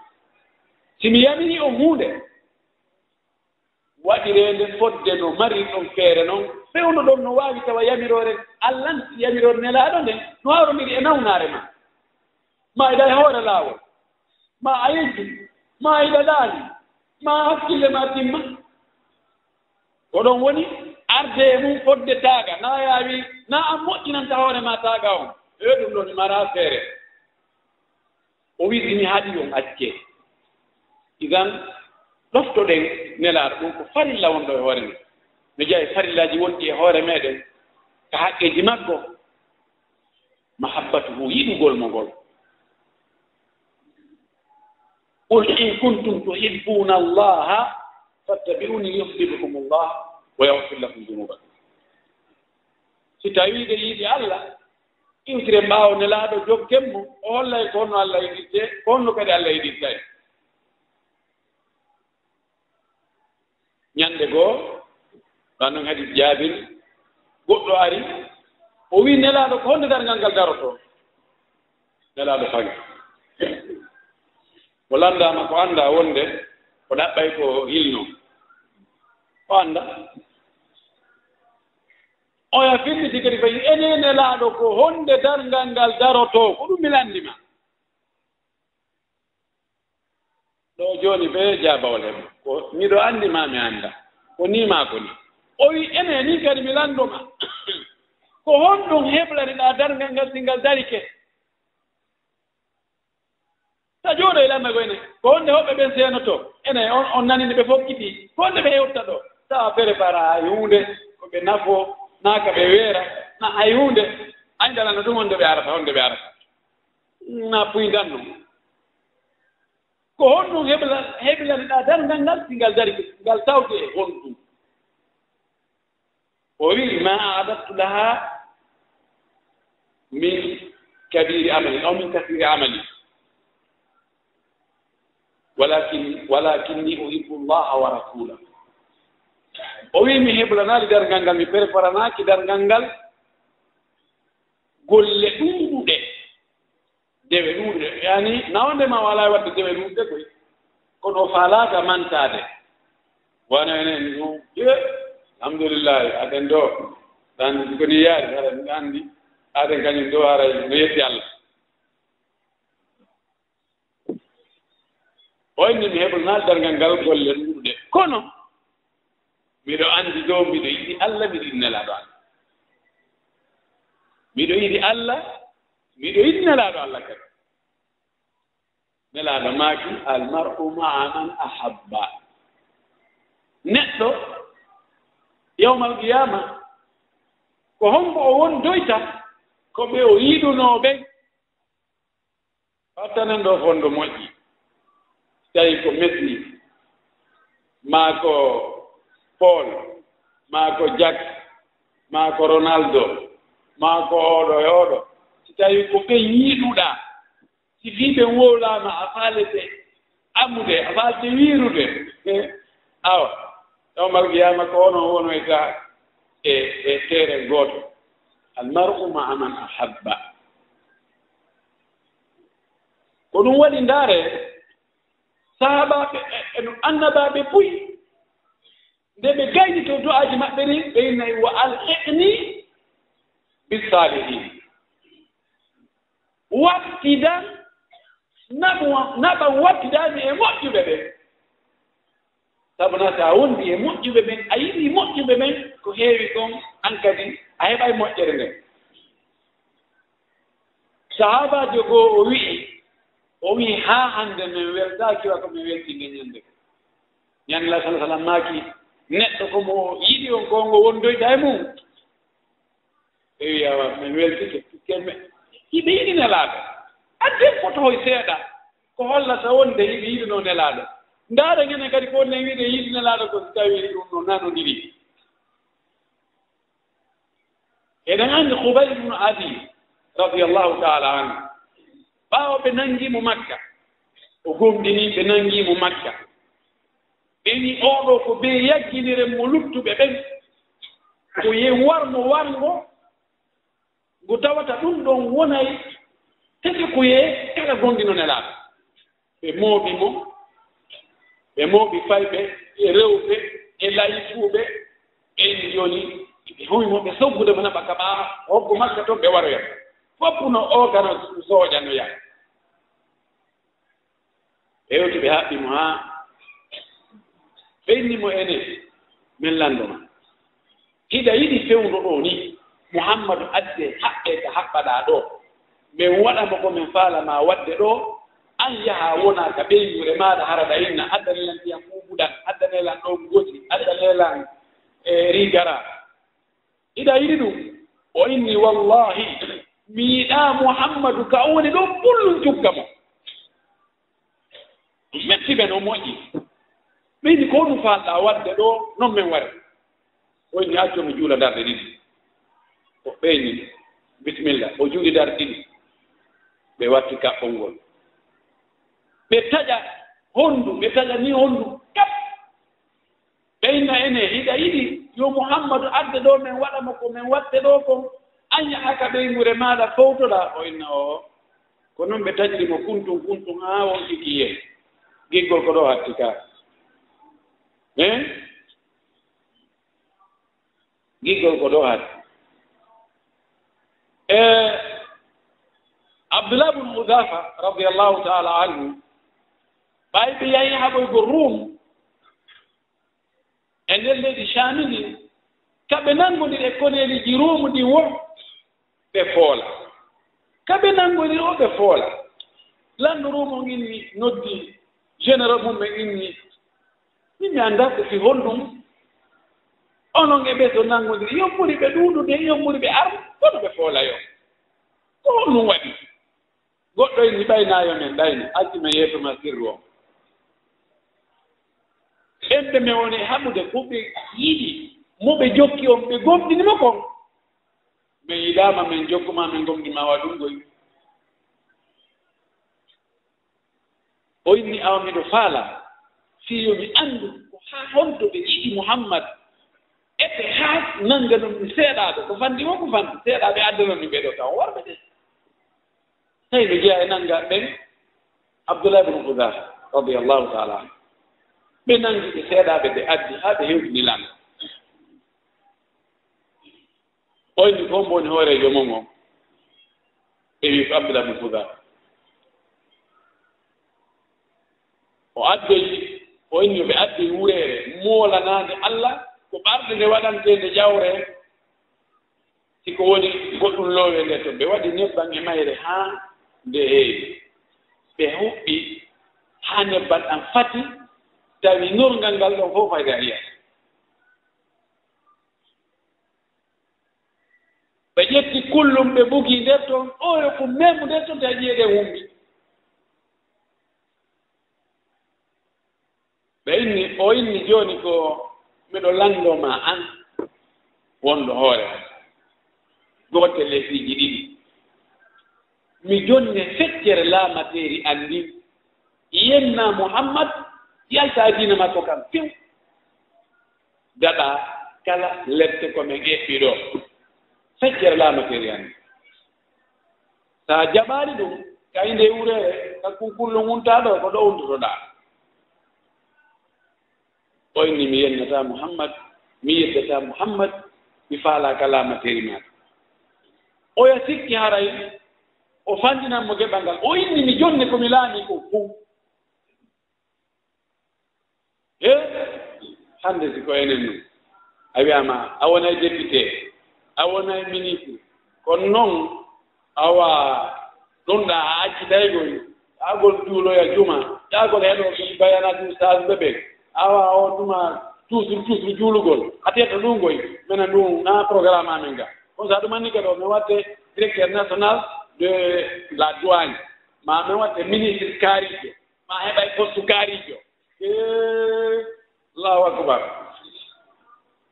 simi yamini on hunde waɗireende fodde no mari ɗon feere noon fewno ɗon no waawi tawa yamirore allanti yamirore nelaaɗo nden no hawromiri e nawnaare ma ida e hoore laawol ma a yejji ma ida ɗaani ma hakkille ma timma ko ɗon woni arde e mum fodde taaga na yaawi na an moƴƴinanta hoore ma taaga on e ɗum ɗon mara feere o wi simi haɗi on accee idan ɗoftoɗen nelaaɗo ɗum ko farilla wonɗo e hoore men no jeeya farillaji wonɗi e hoore meɗen ko haqqeji makko mahabbatuhu yiɗugol mo ngol qul in kuntum tuhibbuna allaha fattabi'uni yuhbibkum allah wa yaghfir lakum dunubakum si tawi ɗe yiɗi Allah iwtire mbaawo nelaaɗo joggen mo o hollay ko honno Allah yiɗitte ko honno kadi Allah yiɗittay ñande goo ɗan noon hadis jaabir goɗɗo ari o wi nelaaɗo ko honde darngal ngal daroto nelaaɗo fagi o lanndama ko annda wonde ko ɗaɓɓay ko hilno o annda oya finditi kadi fayi ene nelaaɗo ko honde darngal ngal daroto ko ɗum mi lanndima ɗo jooni ɓe jaabawol heɓ ko miɗo anndi ma mi annda ko ni maa ko ni o wi ene ni kadi mi lanndoma ko honɗum heɓlaniɗaa darngal ngal si ngal darike sa jooɗo e lamma goyne ko honde hoɓɓe ɓen seenoto ene on naninde ɓe fokkiti ko honde ɓe hewta ɗo tawa prépara hay huunde ko ɓe nafoo naaka ɓe weera na hay huunde anndarano ɗum honde ɓe arata honde ɓe arata na puindanno ko honɗum heɓlanɗa darngal ngal singal dari ngal tawde e honɗum o wi ma adattu laha min kabiri amali aw min kasiri amali walakinni uhibbu llaha wa rasulah o wi mi heɓlanali darngal ngal mi préparanaki darngal ngal golle ɗuuɗuɗe dewe ɗuuɗuɗe yani nawndema wala wadde dewe ɗuuɗuɗe koy kono faalaka mantade wano enen no alhamdulillahi aɗen ɗo ɗan koni yaari aɗen andi aɗen kañum ɗo aray no yetti Allah o inni mi heɓlanali darngal ngal golle ɗuuɗuɗe kono miɗo andi ɗo miɗo yiɗi Allah miɗo yiɗi nelaɗo Allah miɗo yiɗi Allah miɗo yiɗi nelaɗo Allah kadi nelaɗo maaki almar'u ma'a man ahabba neɗɗo yawmal qiyama ko honko o wondoyta ko ɓe o yiɗunoɓe wattanen ɗo fondo moƴƴi tawi ko Messi maa ko Paul maa ko Jack maa ko Ronaldo maa ko oɗo e oɗo si tawi ko ɓe yiiɗuɗa si fii ɓe wowlama a faalete amude a faalete wiirude awa yawmal qiyama ko onon wonoyta e teere gooto almar'u ma'a man ahabba ko ɗum waɗi ndaare sahabaɓe eno annabaɓe puyi nde ɓe gayni to du'aji maɓɓe ni ɓe innayi wa alhiqni bisalihin wattidan naɓan wattidani e moƴƴuɓe ɓen sabu na sa wondi e moƴƴuɓe ɓen a yiɗi moƴƴuɓe ɓen ko heewi ɗon an kadi a heɓay moƴƴere nden sahabajo goo o wi'i haa hannde min weltakiwa ko min weltinde ñande ñannala sala sallam maaki neɗɗo komo yiɗi on ko ngo wondoyta e mum ɓe wiyawa min weltike pikkemme yiɓe yiɗi nelaaɗo adden fotohoy seeɗa ko hollata wonde yiɓe yiɗino nelaaɗo ndaara ngene kadi ko wonne wiide yiɗi nelaaɗo ko so tawi ɗum no nanodiri eɗen anndi Hubayb ibnu Adi radiyallahu taala anhu ɓaawo ɓe nanngimo Makka o gomɗini ɓe nanngimo Makka ɓeni oɗo ko be yagginiren mo luttuɓe ɓen ko ye warmo warngo ngo tawata ɗum ɗon wonay tese ko ye kala gonɗino nelaaɗo ɓe mooɓi mo ɓe mooɓi fayɓe e rewɓe e layfuuɓe ɓeni jooni ɓe hoymo ɓe soggude mo naɓa ka ɓaa hoggo Makka toon ɓe waroyata fof no o kana sooƴano yaha ɓewti ɓe haɓɓimo haa ɓennimo ene min landoma hiɗa yiɗi fewndo ɗo ni Muhammadu adde haɓɓe ka haɓɓaɗa ɗo min waɗamo ko min faalama wadde ɗo an yaha wona ka ɓeynure maɗa haraɗa inna addanelan ndiyam ɓuuɓuɗan addanelan ɗon goti addanelan rigara hiɗa yiɗi ɗum o inni wallahi mi yiɗa Muhammadu ka woni ɗo ɓullum cukka mo metti ɓe no moƴƴi ɓeyni ko ɗum falɗa wadde ɗo non min wari o inni acco mi juula darde ɗiɗi o ɓeyni bisimilla o juuli darde ɗiɗi ɓe watti kaɓɓol ngol ɓe taƴa honndu ɓe taƴa ni honndu kap ɓeyna ene hiɗa yiɗi yo Muhammadu adde ɗo min waɗamo ko min watte ɗo ko anya aka ɓeynure maɗa fowtoɗa o inna o ko noon ɓe taƴrimo kuntum haa won ikiye giggol ko ɗo hatti ka giggol ko ɗo hatti Abdullah ibn Hudafa radiyallahu ta'ala anhu ɓay ɓe yahi haɓoygo Rum e nder leydi Shami ndi kaɓe nanngondiri e koneeliji Rum ɗi won ɓe foola kaɓe nanngondiri o ɓe foola landu Rum inni noddi général mum ɓe inni min mi annda ko si honɗum onon e ɓe so nanngondiri yommuri ɓe ɗuuɗude yommuri ɓe ar kono ɓe foola yo ko honɗum waɗi goɗɗo ni ɓaynayo men ɗayni acci men yettoma sirru o ɓemɓe men woni haɓude ko ɓe yiɗi moɓe jokki on ɓe gomɗinima kon min yiɗama min jokkuma min gomɗima wa ɗum goy o inni awa miɗo faala fiyo mi anndu ko haa honto ɓe yiɗi Muhammad eɓe haa nanga ɗum mi seeɗaaɓe ko fandi o ko fandi seeɗaaɓe addanon mi ɓeɗo taw worɓe ɗe tawi ɓe jeeya e nanga ɓen Abdoullah ibn Hudafa radiallahu taala anu ɓe nangi ɓe seeɗaaɓe ɓe addi haa ɓe hewɗini langa oyni fof mboni hoorejo mum o ɓe wi ko Abdoullah ibn Hudafa o addoyi o inni ɓe addi wureere moolanaade Allah ko ɓarɗe nde waɗantede jawre siko woni goɗɗum loowe nde to ɓe waɗi nebban e mayre haa nde heewi ɓe huɓɓi haa nebban ɗan fati tawi nurgal ngal ɗon fof fayde a yiyata ɓe ƴetti kullum ɓe bugi nder toon oyo ko memu nder toon tawi ƴeeɗe humbi o inni jooni ko miɗo lanndoma an wonɗo hoore goote lesiiji ɗiɗi mi jonne feccere laamateeri anndi yenna Muhammad yalta diina makko kam few daɗa kala lette ko men eɓɓi ɗo feccere laamateeri anndi so a jaɓaali ɗum kayinde wureere ka kunkullo nguntaa ɗo ko ɗo wontotoɗaa o inni mi yennata Muhammad mi yeddata Muhammad mi faala kalamateri maɗa oya sikki haray o fandinan mo geɓal ngal o inni mi jonne komi laami ko fuu hande siko enen ni a wiyama a wonay député a wonay ministre kono noon awa ɗumɗa a accitaygoy ƴaagol juuloya juma ƴaagol heɗo ɓi bayanatu sage ɓe awa o ɗuma toujours juulugol hatiyata ɗum goy minen ɗum na programme amen ga on sa ɗumanni kadi o min watte directeur national de la douane ma min watte ministre kaarijo ma heɓay poste kaarijo allahu akbar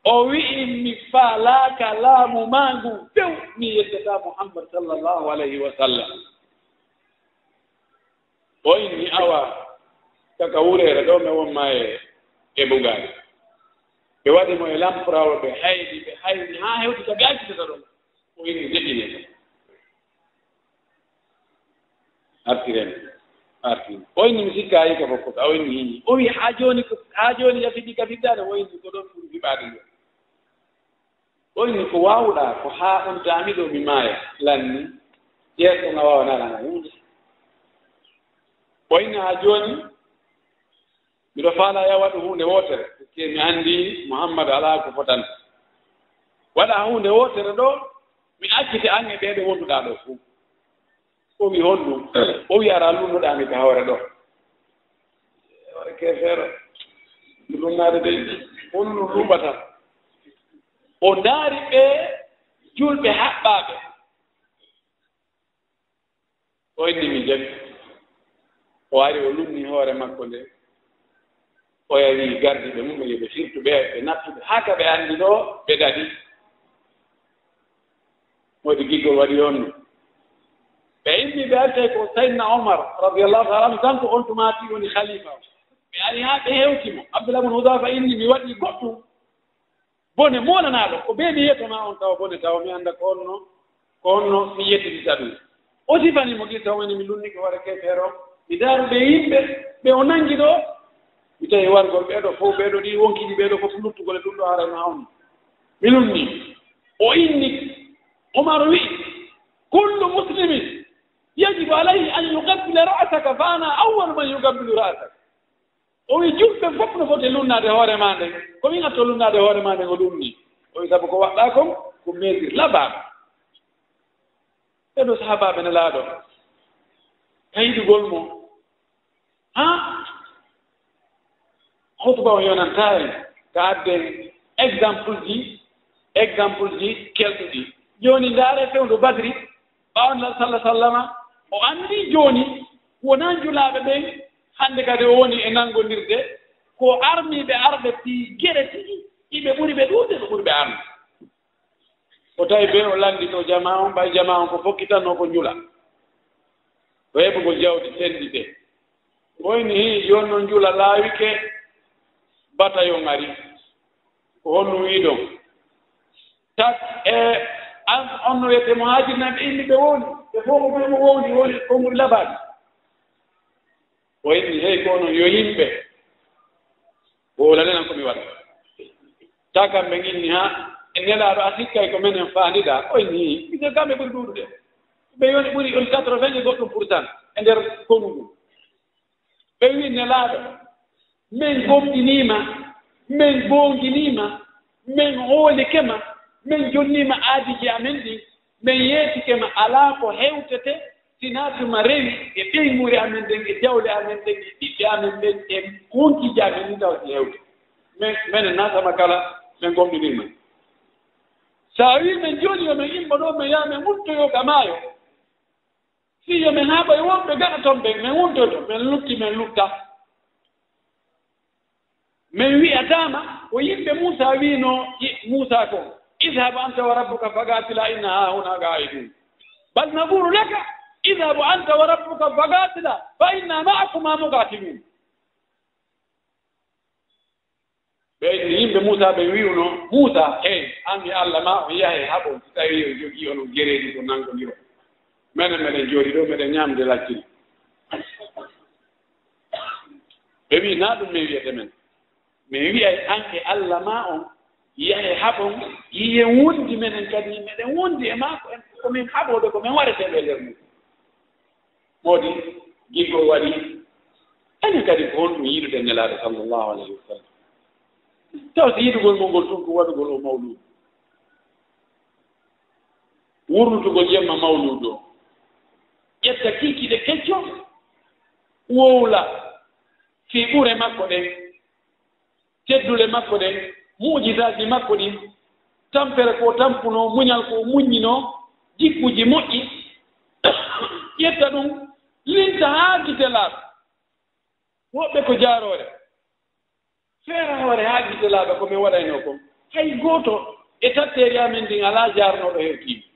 o wi'i mi faalaka laamu mangu few mi yeddata Muhammad sallllahu alayhi wa sallam o inni awa kaka wureere ɗo mi wonma e bugaari ɓe waɗi mo e lamprawo ɓe haydi haa hewti ka ɓe accitata ɗon o inni jeɗɗine artirene o inni mi sikka yi ka fof fof o inni hiñi o wi haa jooni yafiɗi ka fiɗɗaade o inni ko ɗon ɓuri fiɓaade nde o inni ko waawɗaa ko haa on taami ɗo mi maaya lanni ƴeerɗo nga waawanaalanga hunde o inni haa jooni miɗo faala ya waɗu hunde wootere ke mi anndi Muhammad alaa ko fotanta waɗa hunde wootere ɗo mi accite an e ɓeeɗo wonduɗaa ɗo fuu o wi honɗum o wi ara lunnuɗaami ka hoore ɗo waɗa keefeero lumnaade de honɗum luɓata o ndaari ɓe julɓe haɓɓaaɓe o inni mi jaɓi o ari o lumni hoore makko nde o yawi gardiɓe mum ɓe yoɓe firtu ɓe nattuɓe haa ka ɓe anndi ɗo ɓe ɗaɗi woodi giggol waɗi on ɗum ɓe inni ɓe artay ko Saydna Omar radiallahu taala anu kanko on tumati woni khalifa o ɓe ari haa ɓe hewtimo Abdoullah ibn Hudafa inni mi waɗi goɗɗum bone molanaaɗo ko ɓe mi yettoma on tawa bone tawa mi annda ko onno mi yettitita ɗum o sifanimo gisa woni mi lunni ko waɗa kefeero mi daaruɓe yimɓe ɓe o nangi ɗo mi tawi wargol ɓeeɗo fof ɓeeɗo ɗi wonkiɗi ɓeeɗo fof luttugol e ɗum ɗo harano hawni mi lunni o inni Omar wi kullu muslimin yajibu alayhi an yugabbila ra'saka fa ana awwalu man yugabbilu ra'saka o wi julɓe fof no foti lunnaade hoore ma nden ko min atto lunnaade hoore ma nden o ɗum ni o wi sabu ko waɗɗa kon ko mesir labaaɓe ɓeɗo sahabaɓe ne laaɗo taydugol mo ha hutuba o yonantaari ko adden exemple ji kelɗuɗi jooni ndaare fewndo badri ɓawnɗal sallah sallama o andi joni wona julaaɓe ɓen hannde kadi o woni e nanngondirde ko armiiɓe arɓe ti geɗe tigi iɓe ɓuri ɓe ɗuuɗde ɓe ɓuri ɓe arde o tawi ɓe o lanndi to jama on ɓay jama on ko fokkitanno ko njula o heɓugol jawɗi senndi ɗe woyni hi joni noon njula laawike batayon ari ko honno wiiɗon tak on no wiyete mo haajirnaɓe inni ɓe woni ɓe fof mo woni konnguri labaɗi o inni hey ko noon yo yimɓe wowlanenan ko mi waɗa ta kamɓe inni ha e nelaaɗo a sikkay ko menen faandiɗa o inni mise kamɓe ɓuri ɗuuɗude ɓe yoni ɓuri on 80 e goɗɗum pourcent e nder konu ngu ɓe wi nelaaɗo min gomɗinima min bonginima min hoolikema min jonnima aadiji amen ɗi min yeetikema alaa ko hewtete sinatuma rewi e ɓeymuri amen ɗen e jawle amen ɗen e ɓiɓɓe amen ɗen e wonkiji amen ni taw si hewte minen natama kala min gomɗinima sa wi min joni yomin imma ɗo min yaa min wuttoyo ka maayo si yomin haaɓa e wonɓe gaɗa toon ɓen min wontoto min lutti min lutta min wi'atama ko yimɓe Moussa wino Moussa ko idhab anta wa rabbuka fagatila inna ha huna ga'idun bal naqulu laka idhab anta wa rabbuka fagatila fa inna ma'akuma muqatilun ɓe yimɓe Moussa ɓe wiwno Moussa an e Allah ma on yahe haɓo so tawi o jogii ono gereeji ko nangodiro menen meɗen jooɗi ɗo meɗen ñamde lacciri ɓe wi na ɗum min wiyete men min wiyay an e Allah ma on yahe haɓon yiyen wondi menen kadi meɗen wondi e maako en komin haɓoɓe ko min wareteɓe nder mum moodi giggol waɗi enen kadi ko honɗum yiɗude nelaaɗo sallllahu alayhi wa sallam taw so yiɗugol mo ngol tun ko waɗugol o mawludu wurnutugol jemma mawludu o ƴetta kiikiɗe kecco wowla fii ɓure makko ɗen teddule makko ɗen muujisaaji makko ɗin tampere ko tampuno muñal ko muññino jikkuji moƴƴi ƴetta ɗum linta haa gite laaɓa woɓɓe ko jaaroore feera hoore haa gite laaɓa ko min waɗayno kon hay gooto e tatteeri amen ndin alaa jaarnooɗo heewtiiɓe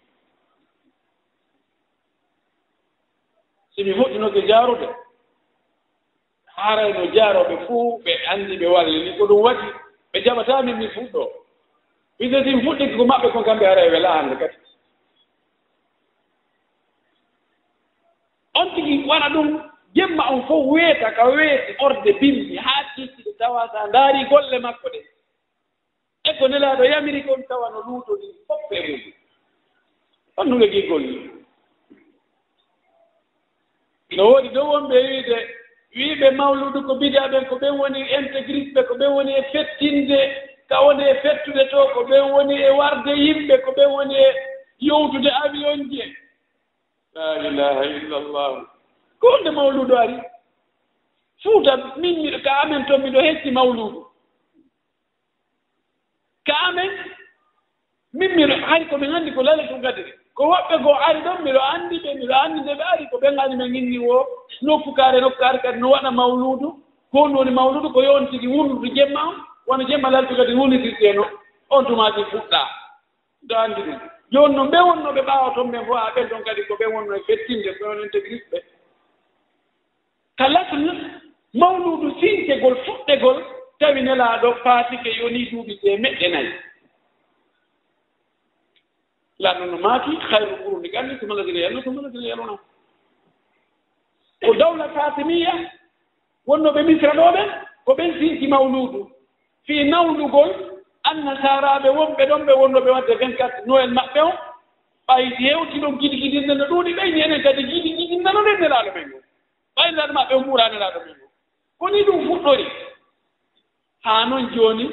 si mi moƴƴinoke jaarude haarayno jaarooɓe fuu ɓe anndi ɓe walle ni ko ɗum waɗi ɓe jaɓataa min mi fuɗɗoo wise si mi fuɗɗiki ko maɓɓe kon kamɓe hara e wela hannde kadi on tigi waɗa ɗum jemma on fof weeta ka weeti orde bimbi haa tiiɗiɗe tawa sa ndaari golle makko ɗe e ko nelaaɗo yamiri kon tawa no luutoni fof e mum on nuge giggol ni no woodi dow wonɓe wiiɓe mawludu ko bida ɓen ko ɓen woni intégriste ɓe ko ɓen woni e fettinde ka woni e fettude to ko ɓen woni e warde yimɓe ko ɓen woni e yowtude avion ji la ilaha illallah ko wonde mawludu ari fuuta min miɗo ka amen toon miɗo hecci mawludu ka amen min miɗo hay ko min anndi ko lale tum kadi ko woɓɓe goo ari ɗon miɗo anndi ɓe miɗo anndi nde ɓe ari ko ɓen ani men inni o nokkukaare kadi no waɗa mawludu ko honno woni mawludu ko yon tigi wurnudu jemma on wona jemma laltu kadi wurnitirteeno on tumaji fuɗɗa ɗo anndi ɗum jooni noon ɓe wonnoɓe ɓaawa toon ɓen fof haa ɓen ɗon kadi ko ɓen wonno e fettinde ɓe on intégriste ɓe ka latno mawludu sinkegol fuɗɗegol tawi nelaaɗo paatike yoni duuɓi temeɗɗe nayi lanno no maaki hayru ɓurundi ganndi tuma ladina yalno tuma ladina yalona ko dawla fatimiya wonnoɓe misra ɗo ɓen ko ɓen sinki mawludu fii nawlugol annasaraɓe wonɓe ɗon ɓe wonnoɓe wadde 24 noel maɓɓe o ɓayti hewti ɗon giɗi giɗinde no ɗuuɗi ɓeyni enen kadi giɗi giɗinna no ɗen nelaaɗo men o ɓay nelaaɗo maɓɓe o ɓuura nelaaɗo men o koni ɗum fuɗɗori haa noon jooni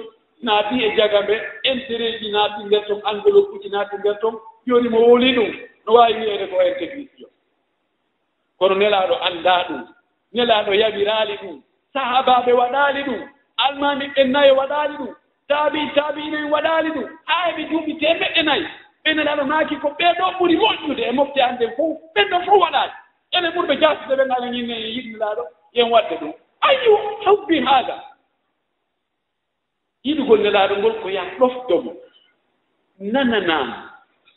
naati e jagambe intérêt ji naati nder ton enveloppe uji naati nder ton jooni mo woli ɗum no waawi wiyeede ko intégriste yo kono nelaaɗo anndaa ɗum nelaaɗo yabiraali ɗum sahabaaɓe waɗaali ɗum almaami ɓen nayo waɗaali ɗum taabi'inoyi waɗaali ɗum haa eɓe duuɓi temeɗɗe nayi ɓe nelaaɗo naaki ko ɓeeɗo ɓuri moƴƴude e mofte hannde fof ɓen ɗon fof waɗaali ene ɓurɓe jasde ɓe ngala ñinne yiɗnilaaɗo yen wadde ɗum ayu hubbi haada yiɗugol nelaaɗo ngol ko yaa ɗoftomo nananaamo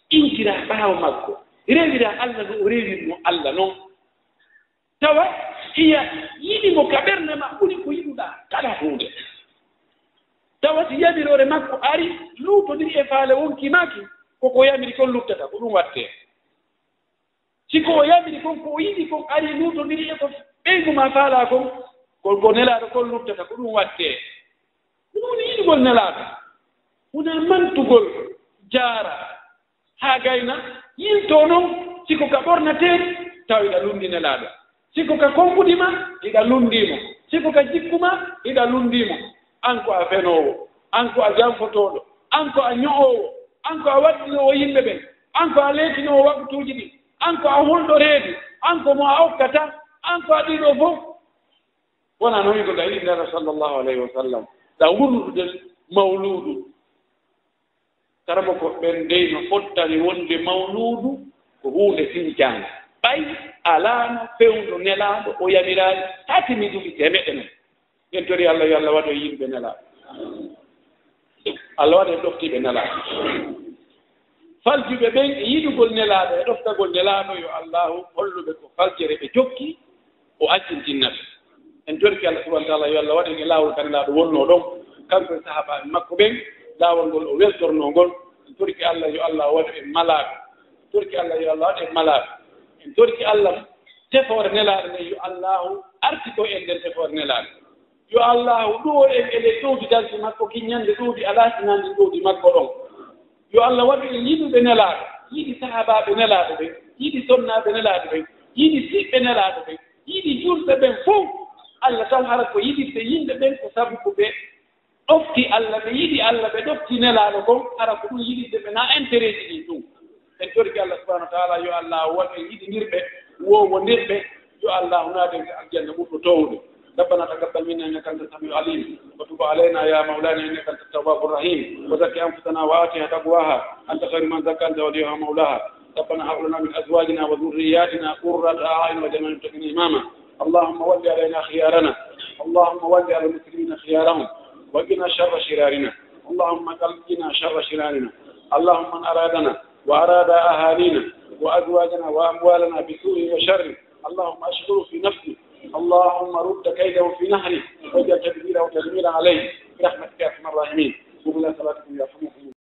intira ɓaawo makko rewira Allah no o rewirno Allah noon tawa iya yiɗimo ka ɓernde ma ɓuri ko yiɗuɗaa kala huunde tawa si yamirore makko ari luutodiri e faale wonkimaaki koko yamiri kon luttata ko ɗum wattee siko o yamiri kon ko o yiɗi kon ari luutodiri e ko ɓeygu ma faalaa kon ko nelaaɗo kon luttata ko ɗum wattee ɗum yiɗugol nelaaɗo wona mantugol jaara haa gayna yiltoo noon siko ka ɓornateeri taw iɗa lundi nelaaɗo siko ka konkuɗima iɗa lundiimo siko ka jikkuma iɗa lundiimo an ko a fenoowo an ko a janfotooɗo an ko a ño'oowo an ko a waɗɗinoowo yimɓe ɓen an ko a leetinoowo waktuuji ɗi an ko a hulɗo reedu an ko mo a okkata an ko a ɗiɗo fof wona noon ko ɗa yiɗi ndeɗo sallllahu alayhi wa sallam ɗa wurnuɗen mawluudu karama ko ɓen ndeyno fottani wonde mawluudu ko huunde sincaande ɓay alaano fewndu nelaaɗo o yamiraaɗi hatimi duɓi temeɗe men en tori Allah yo Allah waɗo yimɓe nelaaɗo Allah waɗa e ɗoftiiɓe nelaaɗo faljuɓe ɓen e yiɗugol nelaaɗo e ɗoftagol nelaaɗo yo Allahu holluɓe ko faljere ɓe jokki o accintinnaɓe en torki Allah subahana taala yo Allah waɗen e laawol ka nelaaɗo wonnoo ɗon kanko e sahaabaaɓe makko ɓen laawol ngol o weltornoo ngol en torki Allah yo Allah waɗa e malaaɓe en torki Allah yo Allah waɗa e malaaɓe en torki Allah tefoore nelaaɗo nde yo Allahu artito en nder tefoore nelaaɗo yo Allahu ɗuwo en eɗe ɗowdi dalti makko kiññande ɗowdi alaasinande ɗowdi makko ɗon yo Allah waɗu en yiɗuɓe nelaaɗo yiɗi sahaabaaɓe nelaaɗo ɓen yiɗi sonnaaɓe nelaaɗo ɓen yiɗi siɓɓe nelaaɗo ɓen yiɗi julɓe ɓen fof Allah tan hara ko yiɗirde yimɓe ɓen ko sabu ko ɓe ɗofti Allah ɓe yiɗi Allah ɓe ɗofti nelaaɗo kon hara ko ɗum yiɗirde ɓe na intérêt ji ɗin ɗum en torki Allah subahanahu wa taala yo Allah waɗ en yiɗinirɓe wowondirɓe yo Allah naade aljanna ɓurɗo towde ربنا تقبل منا انك انت السميع العليم وتب علينا يا مولانا انك انت التواب الرحيم وزكي انفسنا واتها تقواها انت خير من زكى انت وليها مولاها ربنا هب لنا من ازواجنا وذرياتنا قرة اعين واجعلنا للمتقين اماما اللهم ول علينا خيارنا اللهم ول على المسلمين خيارهم وقنا شر شرارنا اللهم قنا شر شرارنا اللهم من ارادنا واراد اهالينا وازواجنا واموالنا بسوء وشر اللهم اشغله في نفسه اللهم رد كيده في نهره واجعل تدبيره تدميرا عليه برحمتك يا ارحم الراحمين قوموا الى صلاتكم يرحمكم